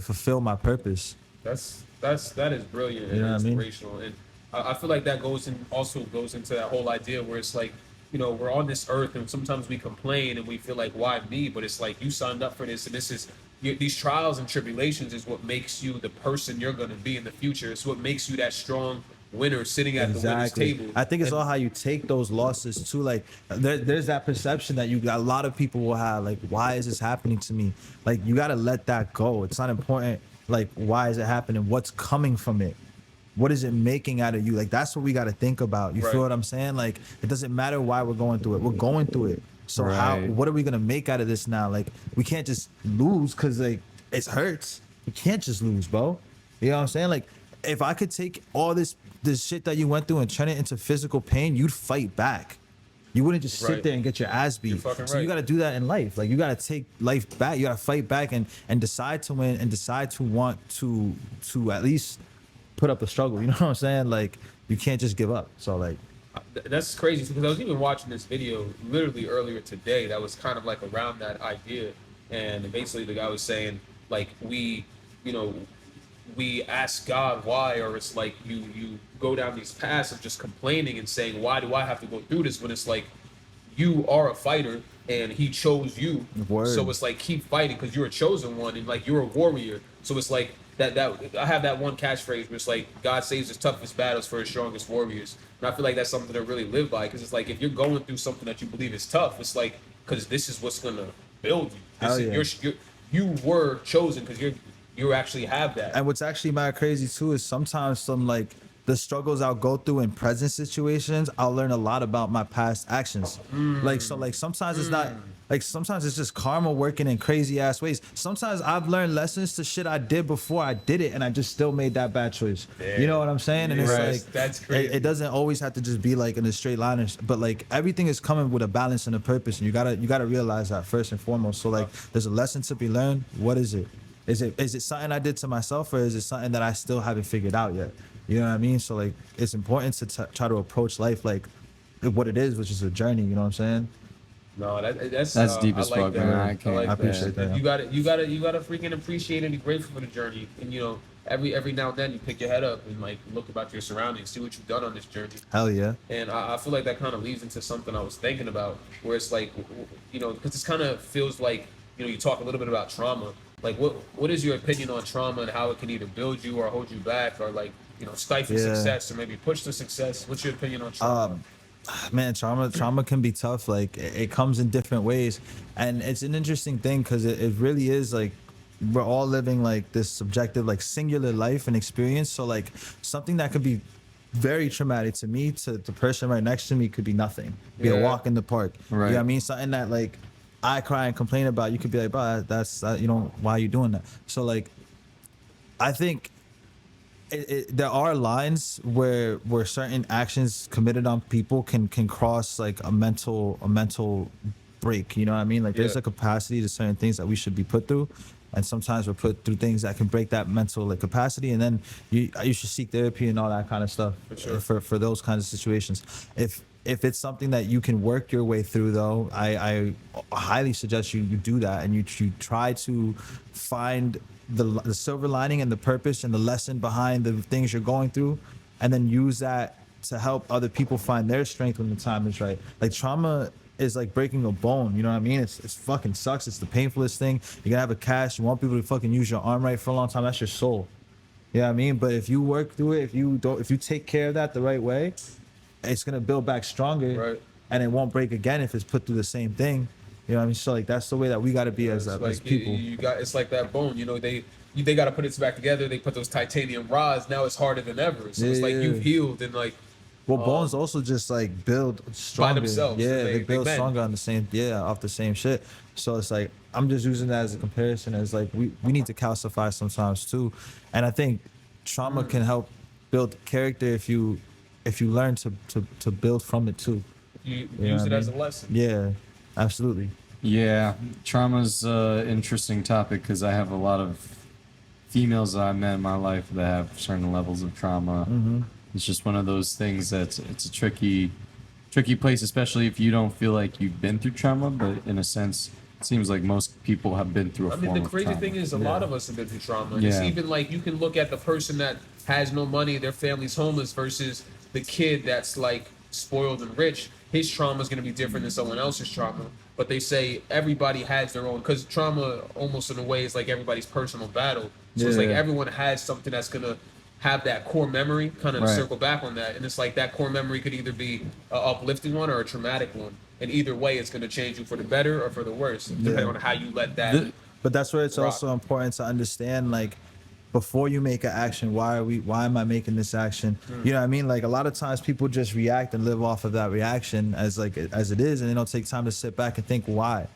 fulfill my purpose. That is brilliant and You know what I mean? inspirational, and I feel like that goes into that whole idea where it's like, you know, we're on this earth and sometimes we complain and we feel like, why me? But it's like you signed up for this, and this is these trials and tribulations is what makes you the person you're going to be in the future. It's what makes you that strong winner sitting at the winner's table. I think it's And- all how you take those losses too. Like there's that perception that a lot of people will have, like, why is this happening to me? Like you got to let that go. It's not important. Like, why is it happening? What's coming from it? What is it making out of you? Like that's what we got to think about. You Right. feel what I'm saying? Like it doesn't matter why we're going through it. We're going through it. So Right. what are we gonna make out of this now? Like we can't just lose because like it hurts. You can't just lose, bro. You know what I'm saying? Like if I could take all this shit that you went through and turn it into physical pain, you'd fight back. You wouldn't just sit Right. there and get your ass beat. You're fucking So you right. got to do that in life. Like you got to take life back. You got to fight back and decide to win and decide to want to at least put up a struggle. You know what I'm saying? Like you can't just give up. So like That's crazy because I was even watching this video literally earlier today that was kind of like around that idea, and basically the guy was saying like we ask God why, or it's like you go down these paths of just complaining and saying, why do I have to go through this, when it's like you are a fighter and he chose you. Word. So it's like keep fighting because you're a chosen one and like you're a warrior. So it's like that I have that one catchphrase where it's like God saves his toughest battles for his strongest warriors. And I feel like that's something to really live by, because it's like if you're going through something that you believe is tough, it's like because this is what's gonna build you. Hell yeah. You were chosen because you actually have that. And what's actually mad crazy too is sometimes some like the struggles I'll go through in present situations, I'll learn a lot about my past actions. Like sometimes it's not like sometimes it's just karma working in crazy ass ways. Sometimes I've learned lessons to shit I did before I did it and I just still made that bad choice. You know what I'm saying? And it's Right. like That's crazy. It doesn't always have to just be like in a straight line, but like everything is coming with a balance and a purpose, and you gotta realize that first and foremost. So like there's a lesson to be learned. What is it? Is it something I did to myself, or is it something that I still haven't figured out yet? You know what I mean? So like it's important to try to approach life like what it is, which is a journey. You know what I'm saying? No, that's deep I as like fuck, that. man. I can't- like I appreciate that. You gotta freaking appreciate and be grateful for the journey. And you know, every now and then you pick your head up and like look about your surroundings, see what you've done on this journey. Hell yeah. And I feel like that kind of leads into something I was thinking about, where it's like, you know, because this kind of feels like, you know, you talk a little bit about trauma. Like, what is your opinion on trauma and how it can either build you or hold you back, or like, you know, stifle Yeah. success or maybe push to success? What's your opinion on trauma? Man, trauma can be tough. Like it comes in different ways, and it's an interesting thing because it really is like we're all living like this subjective, like singular life and experience. So like something that could be very traumatic to me, to the person right next to me, could be nothing. Be a Yeah. walk in the park. You know Right. what I mean? Something that like I cry and complain about, you could be like, "Bro, that's you know, why are you doing that?" So like, I think there are lines where certain actions committed on people can cross like a mental break. You know what I mean? Like there's Yeah. a capacity to certain things that we should be put through, and sometimes we're put through things that can break that mental like capacity, and then you should seek therapy and all that kind of stuff for those kinds of situations. If it's something that you can work your way through, though, I highly suggest you do that, and you try to find the silver lining and the purpose and the lesson behind the things you're going through, and then use that to help other people find their strength when the time is right. Like, trauma is like breaking a bone, you know what I mean? It's fucking sucks. It's the painfulest thing. You're gonna have a cast, you want people to fucking use your arm right for a long time, that's your soul. You know what I mean? But if you work through it, if you take care of that the right way, it's gonna build back stronger, Right. and it won't break again if it's put through the same thing. You know what I mean? So like that's the way that we gotta be as people. You got, it's like that bone. You know, they got to put it back together. They put those titanium rods. Now it's harder than ever. So it's like you've healed, and like Well, bones also just like build stronger. themselves. Yeah, They they build bend. stronger on the same. Yeah, off the same shit. So it's like I'm just using that as a comparison. As like we need to calcify sometimes too, and I think trauma can help build character if you learn to build from it too. you know use what it I as a mean? lesson. Yeah, absolutely. Yeah, trauma's an interesting topic because I have a lot of females that I met in my life that have certain levels of trauma. It's just one of those things that's it's a tricky place, especially if you don't feel like you've been through trauma. But in a sense, it seems like most people have been through a I mean, form the of crazy trauma. thing is, a lot of us have been through trauma. And it's Yeah. even like you can look at the person that has no money, their family's homeless, versus the kid that's like spoiled and rich. His trauma is going to be different than someone else's trauma. But they say everybody has their own, because trauma almost in a way is like everybody's personal battle. So it's like Yeah. everyone has something that's going to have that core memory, kind of Right. circle back on that. And it's like that core memory could either be a uplifting one or a traumatic one. And either way, it's going to change you for the better or for the worse, depending on how you let that. The- But that's where it's Rock. also important to understand, like, before you make an action, why am I making this action? You know what I mean? Like, a lot of times people just react and live off of that reaction as it is, and they don't take time to sit back and think why.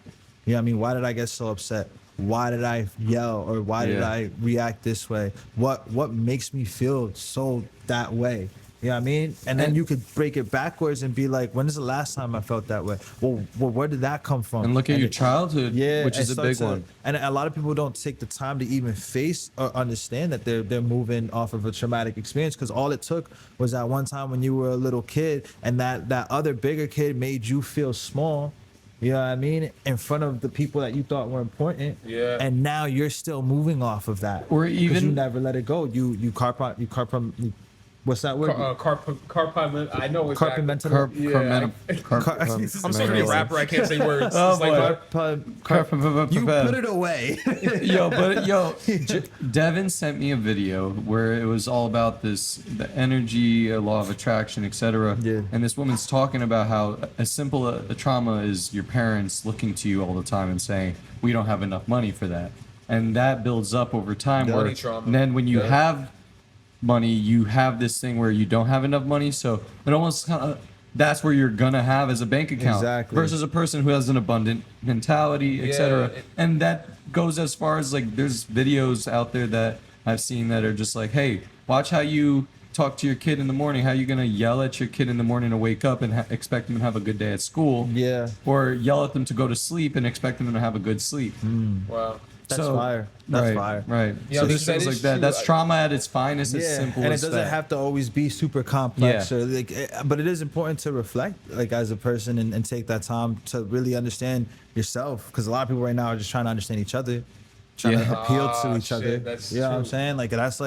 You know what I mean? Why did I get so upset? Why did I yell, or why did Yeah. I react this way? What makes me feel so that way? You know what I mean? And then And- you could break it backwards and be like, when is the last time I felt that way? Well, where did that come from? and look at your it- childhood, yeah, which and is a start big to- one. And a lot of people don't take the time to even face or understand that they're moving off of a traumatic experience, because all it took was that one time when you were a little kid, and that other bigger kid made you feel small. You know what I mean? In front of the people that you thought were important. Yeah. And now you're still moving off of that. Or 'Cause even- you never let it go. You what's that word? I know exactly. Carpentamental. I'm supposed to be a rapper. I can't say words. Oh, It's like, boy. You put it away. Devin sent me a video where it was all about the energy, law of attraction, etc. Yeah. And this woman's talking about how as simple a trauma is your parents looking to you all the time and saying, "We don't have enough money for that," and that builds up over time. Money Where trauma. then when you Yeah. have money, you have this thing where you don't have enough money, so it almost kind of that's where you're gonna have as a bank account Exactly. versus a person who has an abundant mentality, etc. it- And that goes as far as like there's videos out there that I've seen that are just like, hey, watch how you talk to your kid in the morning. How you gonna yell at your kid in the morning to wake up and expect them to have a good day at school? Yeah. Or yell at them to go to sleep and expect them to have a good sleep. wow. That's fire. That's right, fire. Right. Yeah, so because this that things is like that. true. That's trauma at its finest. As simple and as it doesn't that. have to always be super complex, Yeah. or like, but it is important to reflect, like, as a person, and take that time to really understand yourself, because a lot of people right now are just trying to understand each other, trying Yeah. to appeal to Ah, each shit, other. that's You know what I'm true. saying? Like, that's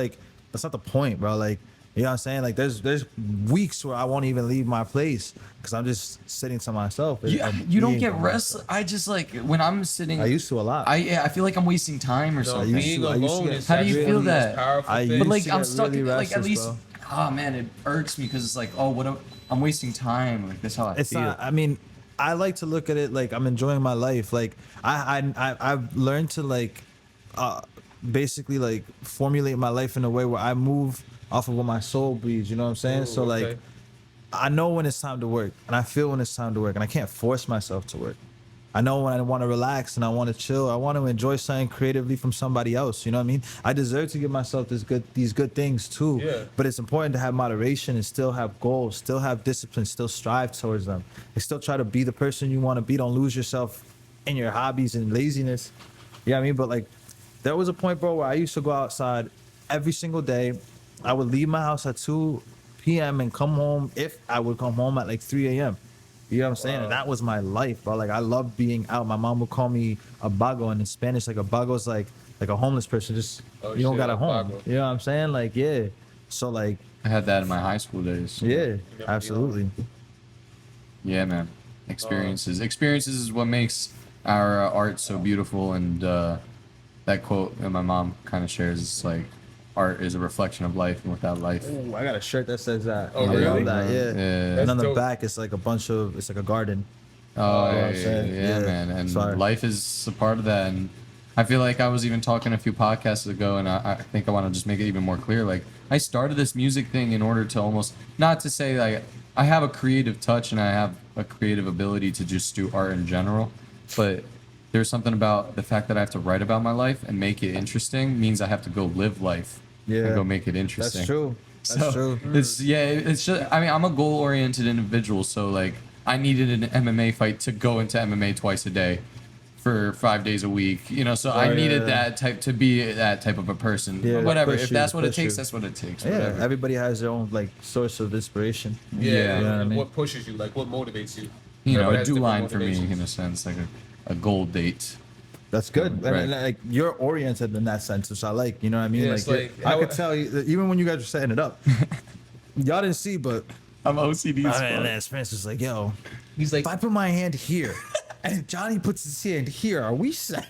not the point, bro. Like, you know what I'm saying? Like, there's weeks where I won't even leave my place because I'm just sitting to myself. You don't being get by rest. myself. I just like when I'm sitting. I used to a lot. I feel like I'm wasting time or No, something. used being to- I used to alone get- is How do you actually feel one of the most that? powerful I things. used But like to I'm get stuck. really Like at restless, least. bro. Oh man, it irks me because it's like, oh, I'm wasting time. Like that's how I It's feel. not. I mean, I like to look at it like I'm enjoying my life. Like I've learned to like, basically like formulate my life in a way where I move off of what my soul breathes. You know what I'm saying? Ooh, So like, okay. I know when it's time to work, and I feel when it's time to work, and I can't force myself to work. I know when I want to relax and I want to chill. I want to enjoy something creatively from somebody else. You know what I mean? I deserve to give myself these good things too. Yeah. But it's important to have moderation and still have goals, still have discipline, still strive towards them. And still try to be the person you want to be. Don't lose yourself in your hobbies and laziness. You know what I mean? But like, there was a point, bro, where I used to go outside every single day. I would leave my house at 2 p.m. and come home, if I would come home at like 3 a.m. You know what I'm saying? And that was my life, bro. Like, I loved being out. My mom would call me a bago, and in Spanish, like a bago is like a homeless person. Just you don't got a home. bago. You know what I'm saying? Like, yeah. So like, I had that in my high school days. yeah, absolutely. Yeah, man. Experiences is what makes our art so beautiful. And that quote that my mom kind of shares is like, art is a reflection of life, and without life. Ooh, I got a shirt that says that. Oh, I really? love that, yeah. Yeah. And on the dope. back, it's like it's like a garden. Oh, know what yeah, I'm saying? yeah, Yeah. man. And Sorry. life is a part of that. And I feel like I was even talking a few podcasts ago, and I think I want to just make it even more clear. Like, I started this music thing in order to almost, not to say like I have a creative touch and I have a creative ability to just do art in general, but there's something about the fact that I have to write about my life and make it interesting means I have to go live life Yeah. and go make it interesting. That's true. That's So true. it's it's just, I mean, I'm a goal-oriented individual, so like I needed an MMA fight to go into MMA twice a day for 5 days a week, you know. So I Right, needed yeah. that type to be that type of a person. Yeah, Whatever. push If you, that's what it push takes, you. that's what it takes. Yeah, Whatever. everybody has their own like source of inspiration. Yeah, Yeah. and You know what I mean? what pushes you? Like, what motivates you? You know, Everybody a has do different line for me motivations. in a sense, like a goal date. That's good. Right. And like you're oriented in that sense, which I like. You know what I mean? Yeah, like, it's like, I how- could tell you that even when you guys were setting it up, y'all didn't see, but I'm OCD as fuck. man, Spencer's like, yo, He's like, if I put my hand here and Johnny puts his hand here, are we set?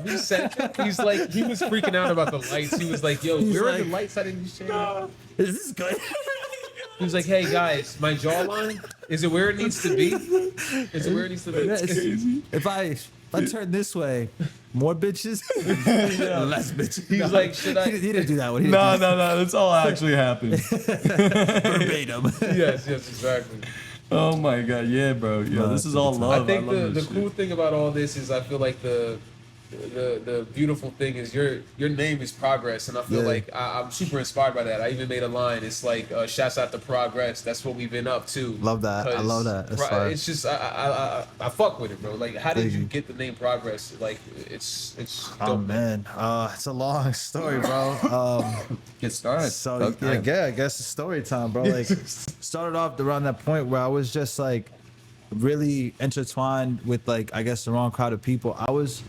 he said, he's like, he was freaking out about the lights. He was like, yo, He's where are like, the lights I didn't share? Is this good? He was like, hey guys, my jawline, is it where it needs to be? Is it where it needs to be? If I turn this way, more bitches, less bitches. He's like, should I? He didn't do that one. He No, didn't no, no. That's all actually happened. do verbatim. Yes, exactly. Oh my god, yeah, bro. Yo, No, this it's is a all good time. love. I think love the this cool shit. thing about all this is I feel like the beautiful thing is your name is Progress, and I feel Yeah. like I'm super inspired by that. I even made a line. It's like shouts out to Progress. That's what we've been up to. Love that. I 'Cause love that. That's fire. it's just I fuck with it, bro. Like, how did Thank you you. get the name Progress? Like, it's Oh dope. man, it's a long story, bro. Get started. So Okay. I guess it's story time, bro. Like, started off around that point where I was just like really intertwined with like I guess the wrong crowd of people. I was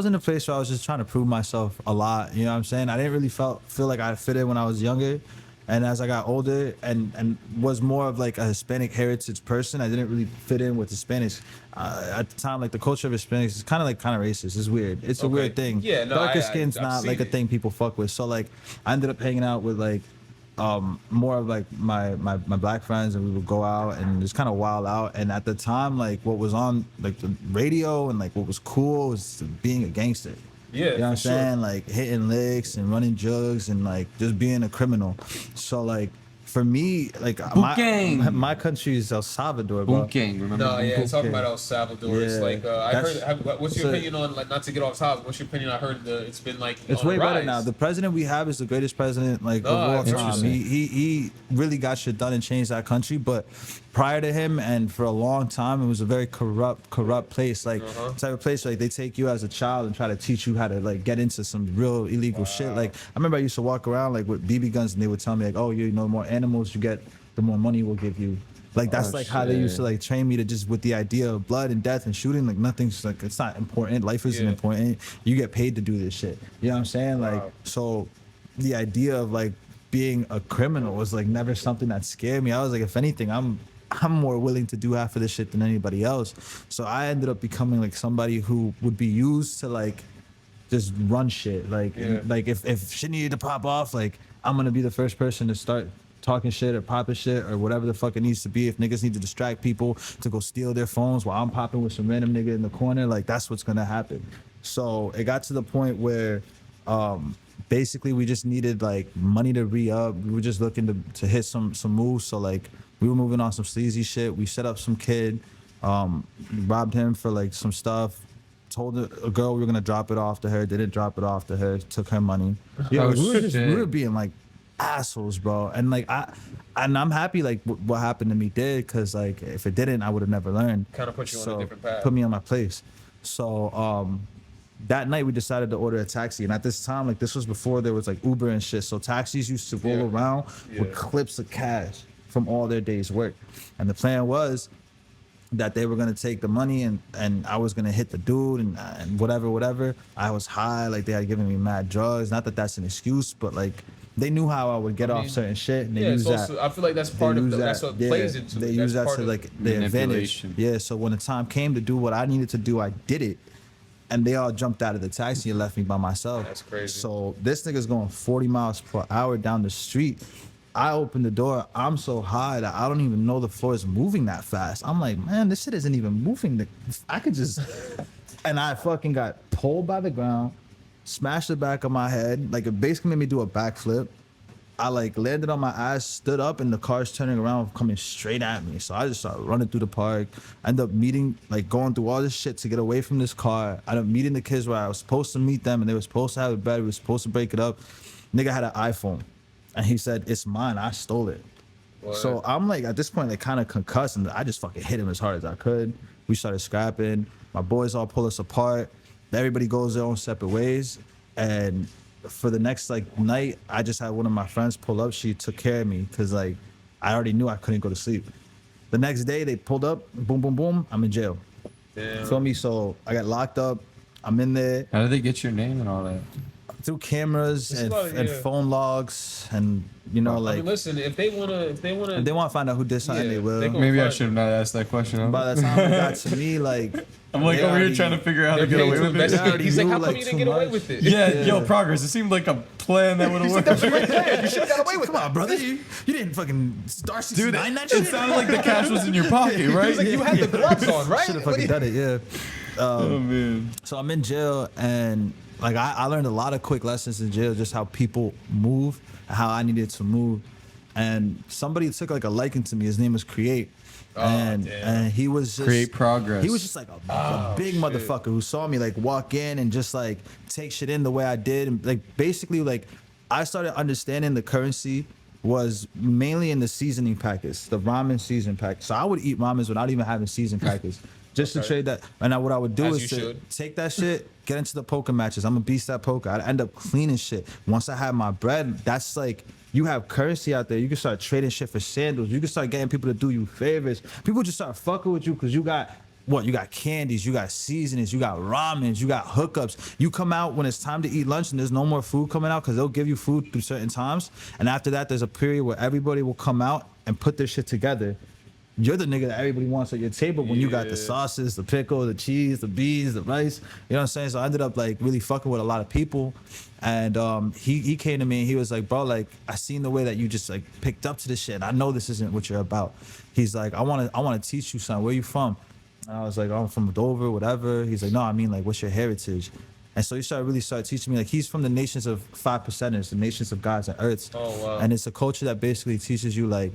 in a place where I was just trying to prove myself a lot. You know what I'm saying? I didn't really feel like I fit in when I was younger, and as I got older and was more of like a Hispanic heritage person, I didn't really fit in with Hispanics. At the time, like the culture of Hispanics is kind of racist. It's weird. It's a Okay. weird thing. Yeah, no, darker I've skin's not seen like a it. thing people fuck with. So like I ended up hanging out with like more of like my black friends, and we would go out and just kind of wild out. And at the time, like what was on like the radio and like what was cool was being a gangster. Yeah, You know what I'm for sure. saying? Like hitting licks and running jugs and like just being a criminal. So like for me, like Bootgang. my country is El Salvador, bro. Bootgang, remember? No, yeah, Bootgang? talking about El Salvador. It's Yeah, like I that's- heard. What's your so- opinion on, like, not to get off topic? What's your opinion? I heard it's been like It's on way a better rise. now. The president we have is the greatest president like of Oh, all time. interesting. He really got shit done and changed that country. But prior to him and for a long time, it was a very corrupt place. Like type of place like they take you as a child and try to teach you how to like get into some real illegal shit. Like I remember I used to walk around like with BB guns and they would tell me like, oh, you know, the more animals you get, the more money we'll give you. Like that's Oh, like how they used to shit. like train me to just with the idea of blood and death and shooting. Like nothing's like it's not important. Life isn't Yeah. important. You get paid to do this shit. You know what I'm saying? Like Wow. so, the idea of like being a criminal was like never something that scared me. I was like, if anything, I'm more willing to do half of this shit than anybody else. So I ended up becoming like somebody who would be used to like just run shit. Like Yeah. like if shit needed to pop off, like I'm gonna be the first person to start talking shit or popping shit or whatever the fuck it needs to be. If niggas need to distract people to go steal their phones while I'm popping with some random nigga in the corner, like that's what's gonna happen. So it got to the point where basically we just needed like money to re-up. We were just looking to hit some moves. So like we were moving on some sleazy shit. We set up some kid, robbed him for like some stuff. Told a girl we were gonna drop it off to her. Didn't drop it off to her. Took her money. Yeah, Oh, we were shit. being like assholes, bro. And like I'm happy like what happened to me did, because like if it didn't, I would have never learned. Kind of put you on a different path. Put me on my place. So that night we decided to order a taxi, and at this time, like this was before there was like Uber and shit, so taxis used to roll around with clips of cash from all their days' work, and the plan was that they were gonna take the money and I was gonna hit the dude and whatever. I was high, like they had given me mad drugs. Not that that's an excuse, but like they knew how I would get off certain shit, and they Yeah, used it's that. also, I feel like that's part of that's what plays into it. They That's use that part to of- like their advantage. Manipulation. Yeah, so when the time came to do what I needed to do, I did it. And they all jumped out of the taxi and left me by myself. That's crazy. So this nigga's going 40 miles per hour down the street. I open the door. I'm so high that I don't even know the floor is moving that fast. I'm like, man, this shit isn't even moving. I could just... And I fucking got pulled by the ground, smashed the back of my head. Like, it basically made me do a backflip. I like landed on my ass, stood up, and the car's turning around, coming straight at me. So I just started running through the park. I ended up meeting, like going through all this shit to get away from this car. I ended up meeting the kids where I was supposed to meet them, and they were supposed to have a bed. We were supposed to break it up. Nigga had an iPhone, and he said, "It's mine. I stole it." What? So I'm like, at this point, like kind of concussed, and I just fucking hit him as hard as I could. We started scrapping. My boys all pull us apart. Everybody goes their own separate ways, and for the next like night, I just had one of my friends pull up. She took care of me because like I already knew I couldn't go to sleep. The next day they pulled up, boom, boom, boom. I'm in jail. Damn. Feel me? So I got locked up. I'm in there How did they get your name and all that? through cameras It's and, about- and yeah. phone logs, and you know, I like mean, listen, if they wanna, if they want to find out who did something, Yeah, they will. they gon- Maybe I fine. should have not asked that question. Huh? By the time it got to me, like I'm like they over here already- trying to figure out how they're to get paid away to with it. investigate. already He's like, knew, how come like, you too didn't get away much. with it? Yeah, yo, progress. It seemed like a plan that would have worked. you should have got away with Come on, brother. You didn't fucking star Dude, 69 that it shit. sounded like the cash was in your pocket, right? He's like, you had the gloves on, right? Should have What do fucking you- done it, yeah. Oh man. So I'm in jail, and like I learned a lot of quick lessons in jail, just how people move, how I needed to move. And somebody took like a liking to me. His name was Create. And he was just Create Progress. He was just like a big motherfucker who saw me like walk in and just like take shit in the way I did, and like basically like I started understanding the currency was mainly in the seasoning packets, the ramen season packets. So I would eat ramens without even having season packets. Just to trade that, and what I would do As is you to should. take that shit, get into the poker matches. I'm a beast at poker. I'd end up cleaning shit. Once I had my bread, that's like you have currency out there. You can start trading shit for sandals. You can start getting people to do you favors. People just start fucking with you because you got what? You got candies, you got seasonings, you got ramens, you got hookups. You come out when it's time to eat lunch and there's no more food coming out because they'll give you food through certain times. And after that, there's a period where everybody will come out and put their shit together. You're the nigga that everybody wants at your table when you got the sauces, the pickle, the cheese, the beans, the rice. You know what I'm saying? So I ended up like really fucking with a lot of people. And he came to me and he was like, bro, like I seen the way that you just like picked up to this shit. And I know this isn't what you're about. He's like, I wanna teach you something. Where you from? And I was like, I'm from Dover, whatever. He's like, no, I mean like what's your heritage? And so he started teaching me, like he's from the nations of 5%ers, the nations of gods and earths. Oh, wow. And it's a culture that basically teaches you like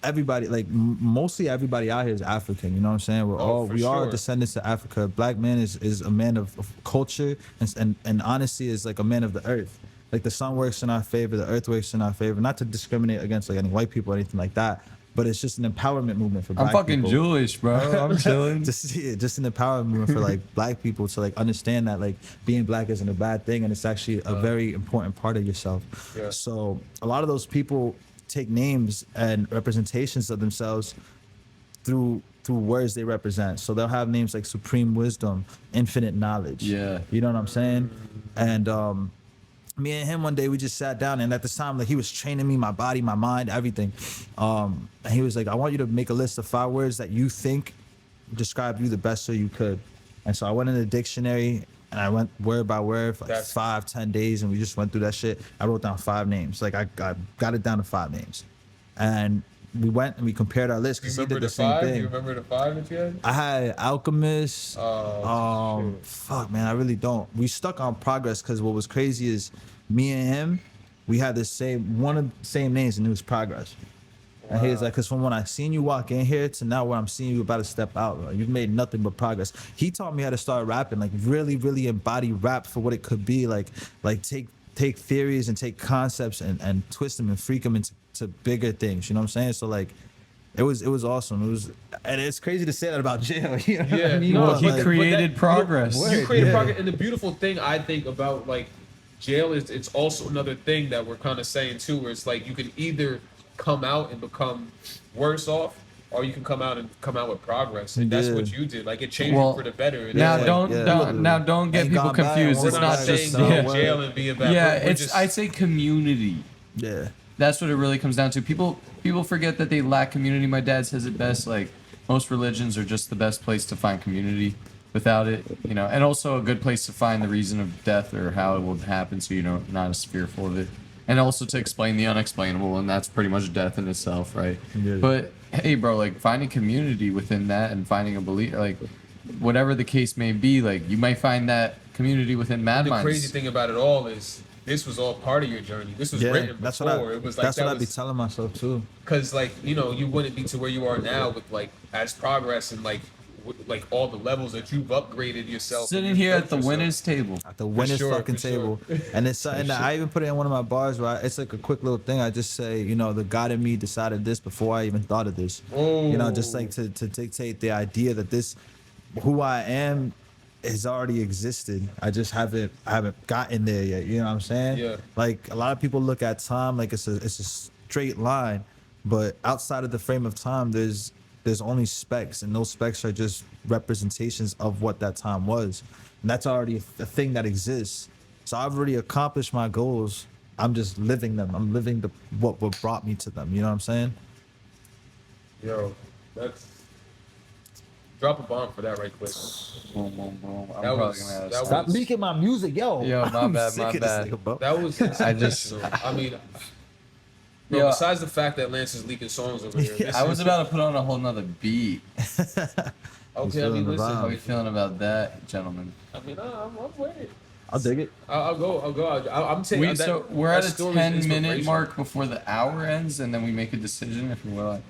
everybody, like mostly everybody out here is African. You know what I'm saying? We are sure. descendants of Africa. Black man is a man of culture, and honesty is like a man of the earth. Like the sun works in our favor, the earth works in our favor. Not to discriminate against like any white people or anything like that, but it's just an empowerment movement for I'm black fucking people. Jewish, bro. I'm chilling. Just an empowerment movement for like black people to like understand that like being black isn't a bad thing, and it's actually a very important part of yourself. Yeah. So a lot of those people take names and representations of themselves through words they represent. So they'll have names like supreme wisdom, infinite knowledge. Yeah. You know what I'm saying? And me and him one day we just sat down, and at this time like he was training me, my body, my mind, everything. And he was like, I want you to make a list of 5 words that you think describe you the best so you could. And so I went in the dictionary and I went word by word for like That's- 5-10 days, and we just went through that shit. I wrote down 5 names. Like I got it down to 5 names. And we went and we compared our list You because he remember did the the same 5? thing. You remember the 5 that you had? I had Alchemist. Oh, Fuck, man, I really don't. We stuck on Progress because what was crazy is me and him, we had the same names, and it was Progress. And he was like, because from when I seen you walk in here to now where I'm seeing you about to step out, bro, you've made nothing but progress. He taught me how to start rapping, like really, really embody rap for what it could be. Like take theories and take concepts and twist them and freak them into bigger things. You know what I'm saying? So like, it was awesome. It was, and it's crazy to say that about jail. You know what Yeah, I mean? no, But, he like, created progress. You created Yeah. progress, and the beautiful thing I think about like jail is it's also another thing that we're kind of saying too, where it's like you can either come out and become worse off, or you can come out with progress, and that's Yeah. what you did. Like it changed Well, you for the better. And Now it's like, don't yeah. don't get Ain't people gone bad, confused. we're It's not not saying just go yeah. to jail and be a bad. Yeah, we're it's just, I'd say community. Yeah. That's what it really comes down to. People forget that they lack community. My dad says it best. Like most religions are just the best place to find community. Without it, and also a good place to find the reason of death or how it will happen, so you're not as fearful of it. And also to explain the unexplainable, and that's pretty much death in itself, right? Yeah. But hey, bro, like finding community within that and finding a belief, like whatever the case may be, like you might find that community within Mad the Minds. crazy thing about it all is this was all part of your journey. This was Yeah, written that's before. what I. It was like That's that what I be was telling myself too. because like you wouldn't be to where you are now with like as progress and like all the levels that you've upgraded yourself. Sitting and here you've at the built yourself. winners table. At the winners sure, fucking for sure. table, and it's something that I even put it in one of my bars where it's like a quick little thing. I just say, the God in me decided this before I even thought of this. Just like to dictate the idea that this, who I am, has already existed. I just haven't gotten there yet. You know what I'm saying? Yeah. Like a lot of people look at time like it's a straight line, but outside of the frame of time, there's only specks, and those specks are just representations of what that time was, and that's already a thing that exists. So I've already accomplished my goals. I'm just living them. I'm living what brought me to them. You know what I'm saying? Yo, that's drop a bomb for that right quick. Boom, boom, boom. I'm That probably was- gonna have that to Stop was- leaking my music, yo. Yo, my I'm bad, sick my of this bad. nigga, bro. That was I just- I mean, bro, Yo, besides the fact that Lance is leaking songs over here, this I was is- about to put on a whole nother beat. okay. I feeling mean, the listen. How are you feeling about that, gentlemen? I mean, I'm with it. I'll dig it. I'll go. I'm taking. We're at a story's 10-minute inspiration. mark before the hour ends, and then we make a decision if we will.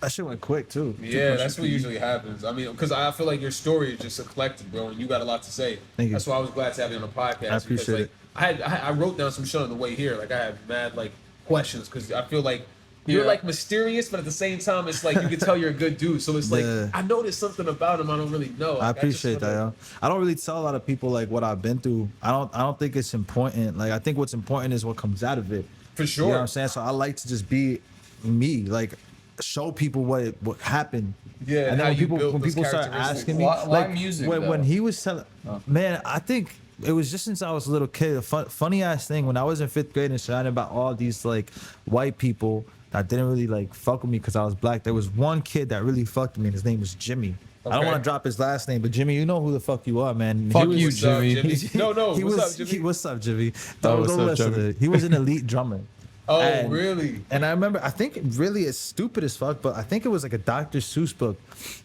That shit went quick too. Yeah, that's what usually happens. I mean, because I feel like your story is just eclectic, bro, and you got a lot to say. Thank you. That's why I was glad to have you on the podcast. I appreciate because, like, I wrote down some shit on the way here. Like I had mad like questions because I feel like you're Yeah. like mysterious, but at the same time, it's like you can tell you're a good dude. So it's like Yeah. I know there's something about him I don't really know. I Like, appreciate just that, wanna- yo. I don't really tell a lot of people like what I've been through. I don't think it's important. Like I think what's important is what comes out of it. For You sure. know what I'm saying? So I like to just be me, like show people what happened. Yeah, And how then you when built those people start characteristics. asking me, Why like music, when though? he was telling, man, I think it was just since I was a little kid. A funny ass thing when I was in 5th grade and surrounded by all these like white people that didn't really like fuck with me because I was black. There was one kid that really fucked with me, and his name was Jimmy. I don't Okay. want to drop his last name, but Jimmy, you know who the fuck you are, man. Fuck He was- you, What's up, Jimmy. No, he what's was, up, Jimmy? what's up, Jimmy? Oh, Don't what's up, listen to Jimmy? it. He was an elite drummer. Oh, And- really? And I remember, I think really it's stupid as fuck, but I think it was like a Dr. Seuss book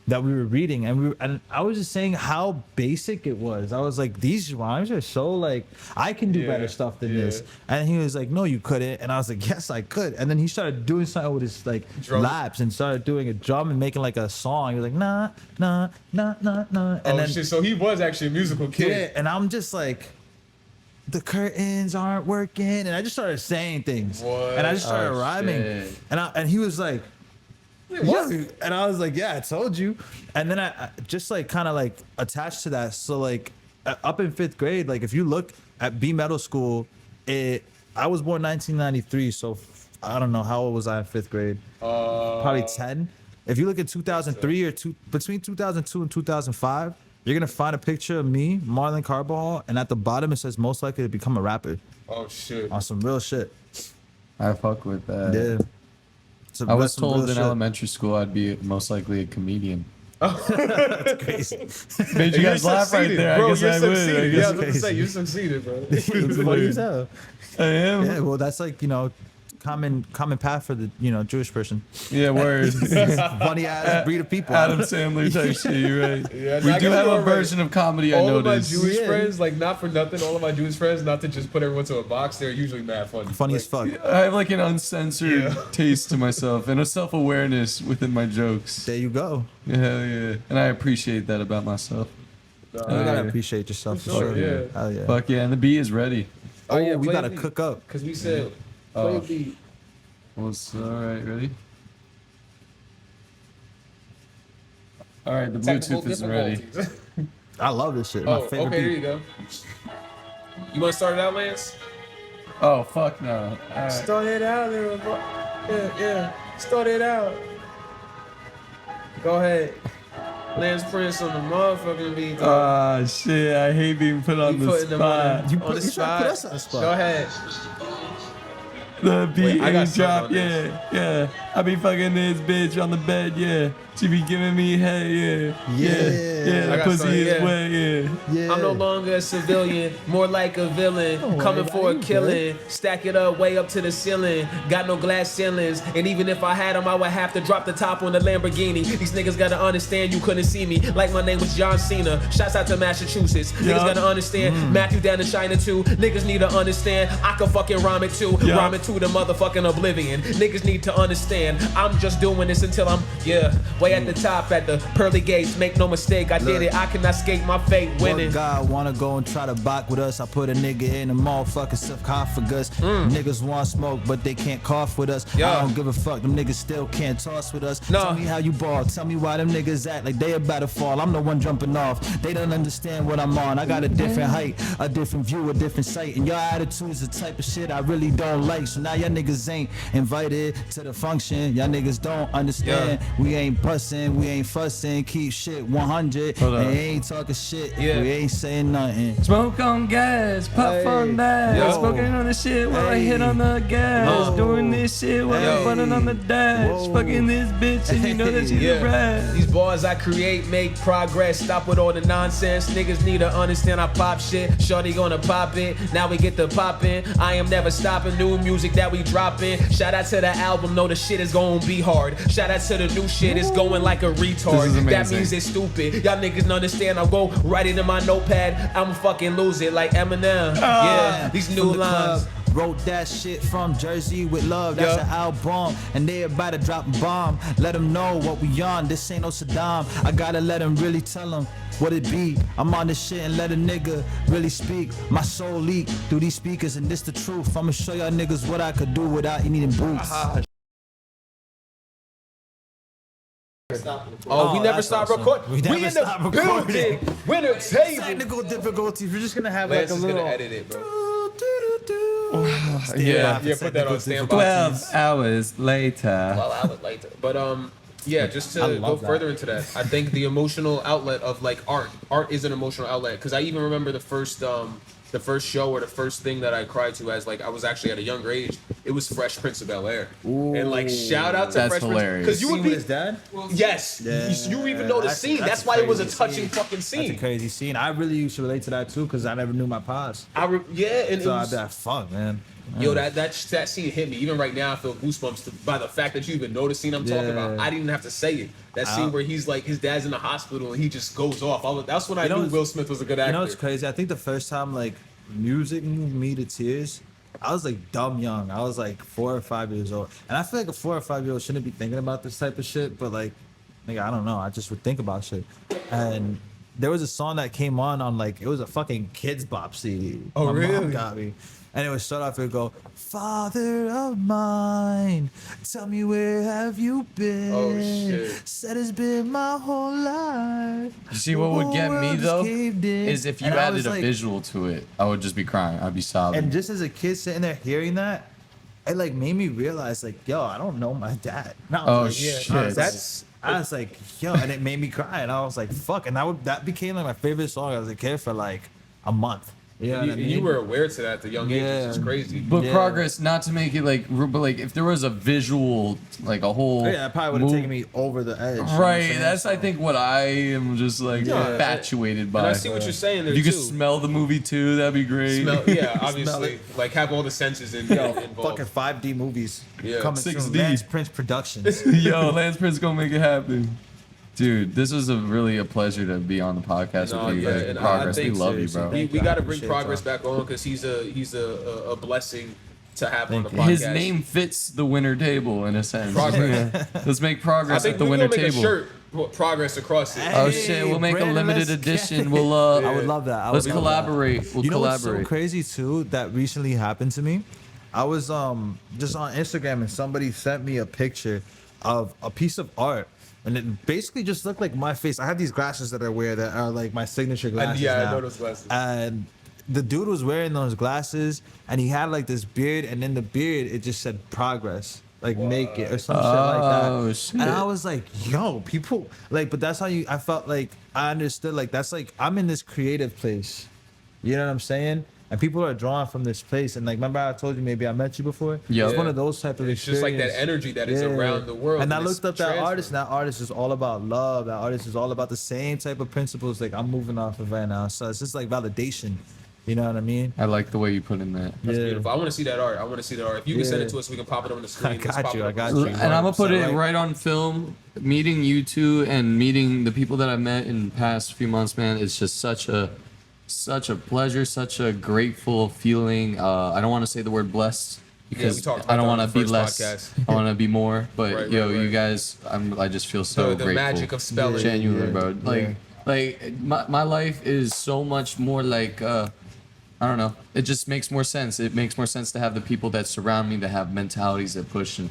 that we were reading, and I was just saying how basic it was. I was like, these rhymes are so like I can do Yeah, better stuff than yeah. this. And he was like, no, you couldn't. And I was like, yes, I could. And then he started doing something with his like Drum. laps and started doing a drum and making like a song. He was like, nah, nah, nah, nah, nah. And Oh then shit! So he was actually a musical kid. yeah, and I'm just like, the curtains aren't working, and I just started saying things, What? and I just started Oh, rhyming, shit. and he was like, what? yeah, and I was like, yeah, I told you, and then I just like kind of like attached to that. So like up in 5th grade, like if you look at B Metal School, I was born 1993, so I don't know how old was I in 5th grade, probably 10. If you look at 2003 or between 2002 and 2005, you're gonna find a picture of me, Marlon Carbajal, and at the bottom it says most likely to become a rapper Oh shit! on some real shit. I fuck with that. Yeah. So I was that's some real told in shit. elementary school I'd be most likely a comedian. That's crazy. Made you You're guys laugh right succeeded, there. bro. I guess you're I would. I succeeded. Yeah, I guess was about to say crazy. you succeeded, bro. It's funny as hell. I am. Yeah, well, that's like common path for the Jewish person. Yeah, word. Funny ass breed of people. Adam Sandler type shit. You're right. Yeah, We I do guess have you a are right. version of comedy. I All of my noticed. Jewish Yeah. friends, like not for nothing, all of my Jewish friends, not to just put everyone to a box, they're usually mad funny. Funny Like, as fuck. I have like an uncensored Yeah. taste to myself and a self-awareness within my jokes. There you go. Hell yeah. And I appreciate that about myself. You gotta yeah. appreciate yourself for sure, sure. yeah. Hell yeah. Fuck yeah. And the beat is ready. Oh, yeah, we play gotta the beat. cook up. Cause we said play Oh. a beat. All right, ready? All right, the technical Bluetooth is ready. difficulties. I love this shit. My Oh, favorite okay, there beat. you go. You want to start it out, Lance? Oh fuck no! All right. Start it out, little boy. Yeah. Start it out. Go ahead. Lance Prince on the motherfucking beat. Ah shit! I hate being put on the putting them spot. You on the trying to spot. put us on the spot. Go ahead. The beat Wait, I got ain't something drop, on this. yeah. I be fucking this bitch on the bed, yeah. She be giving me head, yeah. Yeah. I The got pussy something, is yeah. wet, yeah. Yeah. I'm no longer a civilian, more like a villain. Coming for a you killing. Stack it up way up to the ceiling. Got no glass ceilings. And even if I had them, I would have to drop the top on the Lamborghini. These niggas gotta understand you couldn't see me. Like my name was John Cena. Shouts out to Massachusetts. Yeah. Niggas gotta understand. Matthew down in China too. Niggas need to understand. I can fucking rhyme it too. Yeah. Rhyme it to the motherfucking oblivion. Niggas need to understand. I'm just doing this until I'm, way at the top at the pearly gates. Make no mistake, I did Look. it. I cannot escape my fate winning. What God wanna go and try to box with us? I put a nigga in a motherfucking sarcophagus. Niggas want smoke, but they can't cough with us. Yeah. I don't give a fuck. Them niggas still can't toss with us. No. Tell me how you ball. Tell me why them niggas act like they about to fall. I'm the one jumping off. They don't understand what I'm on. I got a different height, a different view, a different sight. And your attitude is the type of shit I really don't like. So now y'all niggas ain't invited to the function. Y'all niggas don't understand. We ain't bussin', we ain't fussin'. Keep shit 100. Hold up. And ain't talking shit. Yeah. We ain't saying nothing. Smoke on gas, puff Hey. on that. Yo. Smoking on the shit while I Hey. hit on the gas. Whoa. Doing this shit while Yo. I'm running on the dash. Whoa. Fucking this bitch and you know that she's a rat. These bars I create make progress. Stop with all the nonsense. Niggas need to understand I pop shit. Shorty gonna pop it. Now we get the poppin'. I am never stopping. New music that we dropping. Shout out to the album. Know the shit is gonna be hard. Shout out to the new shit. It's going like a retard. This is That amazing. means it's stupid. Y'all niggas don't understand. I'll go write it in my notepad. I'ma fucking lose it like Eminem. Yeah, these From new the lines. club, wrote that shit from Jersey with love. That's Yeah. an album. And they about to drop a bomb. Let them know what we on. This ain't no Saddam. I gotta let them really tell them what it be. I'm on this shit and let a nigga really speak. My soul leak through these speakers and this the truth. I'ma show y'all niggas what I could do without needing boots. Oh, we never that's stop awesome. recording. We never in stop the recording. building. Winner table. Technical difficulties. We're just gonna have Lance like a is little. gonna edit it, bro. Yeah. Yeah, put that on standby. 12 hours later. Well, I would like to. But yeah, just I to love go that. further into that, I think the emotional outlet of like art. Art is an emotional outlet because I even remember the first show or the first thing that I cried to as like I was actually at a younger age. It was Fresh Prince of Bel-Air. And like shout out to That's Fresh hilarious. Prince because you would Scene be with his dad. yes, you even know the scene. That's why it was a crazy touching scene. fucking That's a scene. crazy scene. I really used to relate to that too because I never knew my pops. Yeah, and it So I'd was, be like, fuck, man. yo, that scene hit me. Even right now, I feel goosebumps by the fact that you even know the scene I'm talking about. I didn't even have to say it. That scene where he's like, his dad's in the hospital and he just goes off. That's when I know knew what's- Will Smith was a good actor. You know what's crazy? I think the first time like music moved me to tears, I was like dumb young. I was like 4 or 5 years old, and I feel like a 4 or 5 year old shouldn't be thinking about this type of shit. But like, I don't know. I just would think about shit. And there was a song that came on like it was a fucking Kids Bop CD. Oh, My really? mom got me. And it would start off and go, Father of mine, tell me where have you been? Oh, shit. Said it's been my whole life. You see what would get me though is if you And I added was a like- visual to it. I would just be crying. I'd be sobbing. And just as a kid sitting there hearing that, it like made me realize like, yo, I don't know my dad. And I was Oh, like, shit. I was like, yo, and it made me cry, and I was like, fuck, and that became like my favorite song as a kid for like a month. You know what I mean? You were aware to that at the young age, which is Yeah. crazy. But Yeah. progress, not to make it like, but like if there was a visual, like a whole. Yeah, it probably would have move- taken me over the edge. you know what I'm Right, saying? that's I think what I am just like Yeah. infatuated by. And I see what you're saying there If you too. could smell the movie too, that'd be great. Smell, yeah, Smell obviously, it. like have all the senses Yo, involved. fucking 5D movies Yeah. coming 6D. soon. Lance Prince Productions. Yo, Lance Prince gonna make it happen. Dude, this was really a pleasure to be on the podcast No, with you. yeah, Like, and I progress, we think love you, seriously, bro. we I got to bring appreciate Progress y'all. back on because he's a blessing to have on the Thank podcast. His name fits the winner table in a sense. Progress. Let's make I progress think at the we're winner gonna make table. a shirt. Progress across it. Oh Hey, shit, we'll make a Brandon, limited let's edition. get- We'll I would love that. let's collaborate. We'll You know what's so collaborate. crazy too that recently happened to me? I was just on Instagram and somebody sent me a picture of a piece of art and it basically just looked like my face. I have these glasses that I wear that are like my signature glasses. Yeah, now. I know those glasses. And the dude was wearing those glasses, and he had like this beard, and in the beard it just said progress, like make it or some shit like that. Oh, shit. And I was like, yo, people like, but that's how I felt like I understood like that's like I'm in this creative place. You know what I'm saying? And people are drawn from this place. And like, remember I told you maybe I met you before? Yeah. It's one of those type of It's just like that experience. energy that is around the world. And I it's looked up that transferred. artist, and that artist is all about love. That artist is all about the same type of principles like I'm moving off of right now. So it's just like validation. You know what I mean? I like the way you put in that. That's Yeah. beautiful. I want to see that art. If you can send it Yeah. to us, we can pop it on the screen. I Let's got pop you, it I up got on the you. screen. And I'm gonna put it like- right on film. Meeting you two and meeting the people that I've met in the past few months, man, it's just such a pleasure, such a grateful feeling. I don't want to say the word blessed because we talked about I don't that on want to the be first less. podcast. I want to be more. But Right, yo, right, you right. guys, I just feel so the grateful. magic of spelling. Genuinely, Yeah, bro. yeah. Like my life is so much more like I don't know. It just makes more sense. It makes more sense to have the people that surround me that have mentalities that push and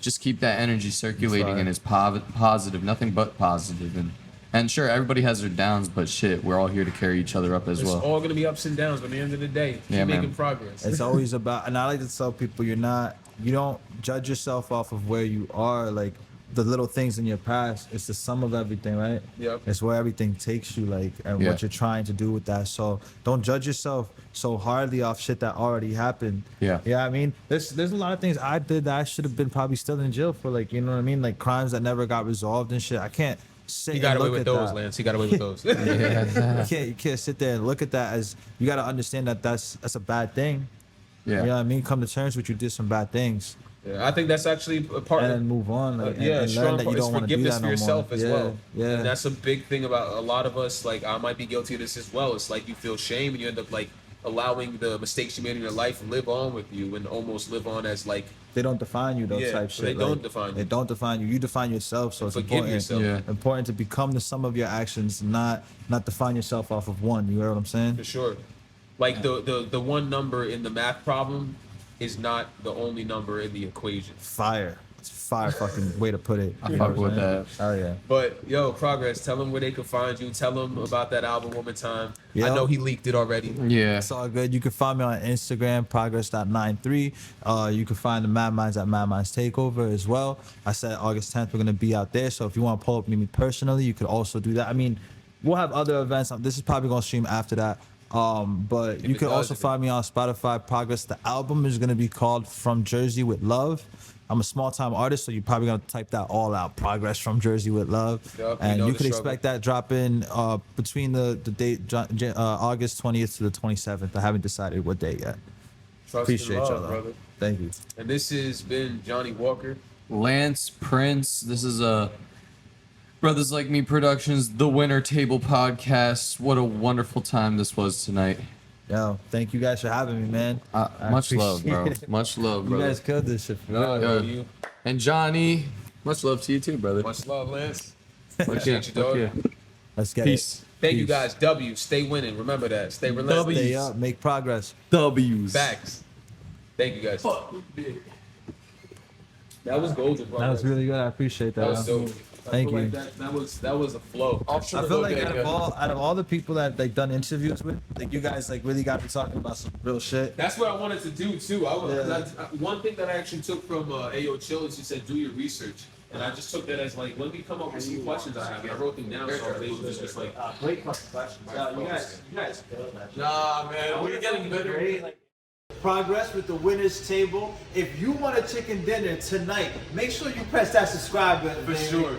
just keep that energy circulating right. and it's positive, nothing but positive. And sure, everybody has their downs, but shit, we're all here to carry each other up as It's well. all gonna be ups and downs, but at the end of the day, keep Yeah, man. making progress. It's always about, and I like to tell people, you don't judge yourself off of where you are, like the little things in your past. It's the sum of everything, right? Yep. It's where everything takes you, like, and Yeah. what you're trying to do with that. So don't judge yourself so hardly off shit that already happened. Yeah. Yeah, I mean, there's a lot of things I did that I should have been probably still in jail for, like, you know what I mean? Like crimes that never got resolved and shit. I can't sit He got and away look with at those, that. Lance. He got away with those. You can't sit there and look at that as, you got to understand that that's a bad thing. Yeah. You know what I mean? Come to terms with you did some bad things, Yeah, I think that's actually a part and of then move on. Like, yeah, and strong learn that part you is don't want to do forgiveness that for no yourself more. as Yeah, well. yeah. And that's a big thing about a lot of us. Like, I might be guilty of this as well. It's like you feel shame and you end up like allowing the mistakes you made in your life live on with you and almost live on as like They don't define you, though. Yeah, Type but shit. they don't Like, define you. They don't define you. You define yourself. So it's forgive important. yourself. Yeah. Important to become the sum of your actions, not define yourself off of one. You know what I'm saying? For sure. Like the one number in the math problem is not the only number in the equation. Fire. It's a fire fucking way to put it. I You know fuck what I'm with saying? that. Oh yeah. But yo, Progress, tell them where they can find you. Tell them about that album one more time. Yeah. I know he leaked it already. Yeah. It's all good. You can find me on Instagram, progress.93. You can find the Mad Minds at Mad Minds Takeover as well. I said August 10th we're gonna be out there. So if you want to pull up with me personally, you could also do that. I mean, we'll have other events. This is probably gonna stream after that. But you it can does, also if it- find me on Spotify. Progress. The album is gonna be called From Jersey with Love. I'm a small time artist, so you're probably gonna type that all out. Progress from Jersey with Love, Yup, we and know you the could struggle. expect that dropping between the date August 20th to the 27th. I haven't decided what day yet. Trust Appreciate and y'all, love, though. brother. Thank you. And this has been Johnny Walker. Lance Prince. This is a Brothers Like Me Productions, The Winner Table Podcast. What a wonderful time this was tonight. Yo, thank you guys for having me, man. I Much love, bro. appreciate it. Much love, You brother. guys killed this shit. For No, real. no, Yeah. you. And Johnny, much love to you too, brother. Much love, Lance. Fuck yeah, Appreciate you, fuck dog. yeah. Let's get Peace. it. Thank you Peace. guys. W. Stay winning. Remember that. Stay relentless. Stay up, make progress. W's. Facts. Thank you guys. That was golden, bro. That was really good. I appreciate that. That was dope. I Thank feel you. Like that was a flow. I feel like out of all the people that like done interviews with, like you guys like really got me talking about some real shit. That's what I wanted to do too. Yeah. One thing that I actually took from Ayo Chill is he said do your research, and I just took that as like let me come up with some questions I have. And I wrote them down so I was able to just like Great questions. You guys killed that. nah man, we're getting better. Progress with the winners table. If you want a chicken dinner tonight, make sure you press that subscribe button. For sure.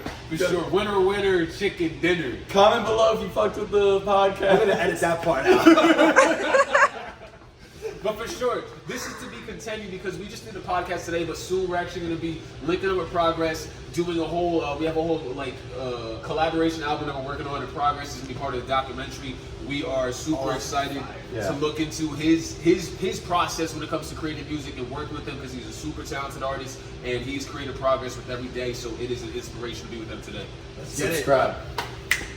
Winner, chicken dinner. Comment below if you fucked with the podcast. I'm gonna edit that part out. But for sure, this is to be continued because we just did a podcast today, but soon we're actually going to be linking up with Progress, doing a whole, we have a whole like collaboration album that we're working on, and Progress is going to be part of the documentary. We are super excited to look into his process when it comes to creating music and working with him because he's a super talented artist and he's created progress with every day. So it is an inspiration to be with him today. Subscribe.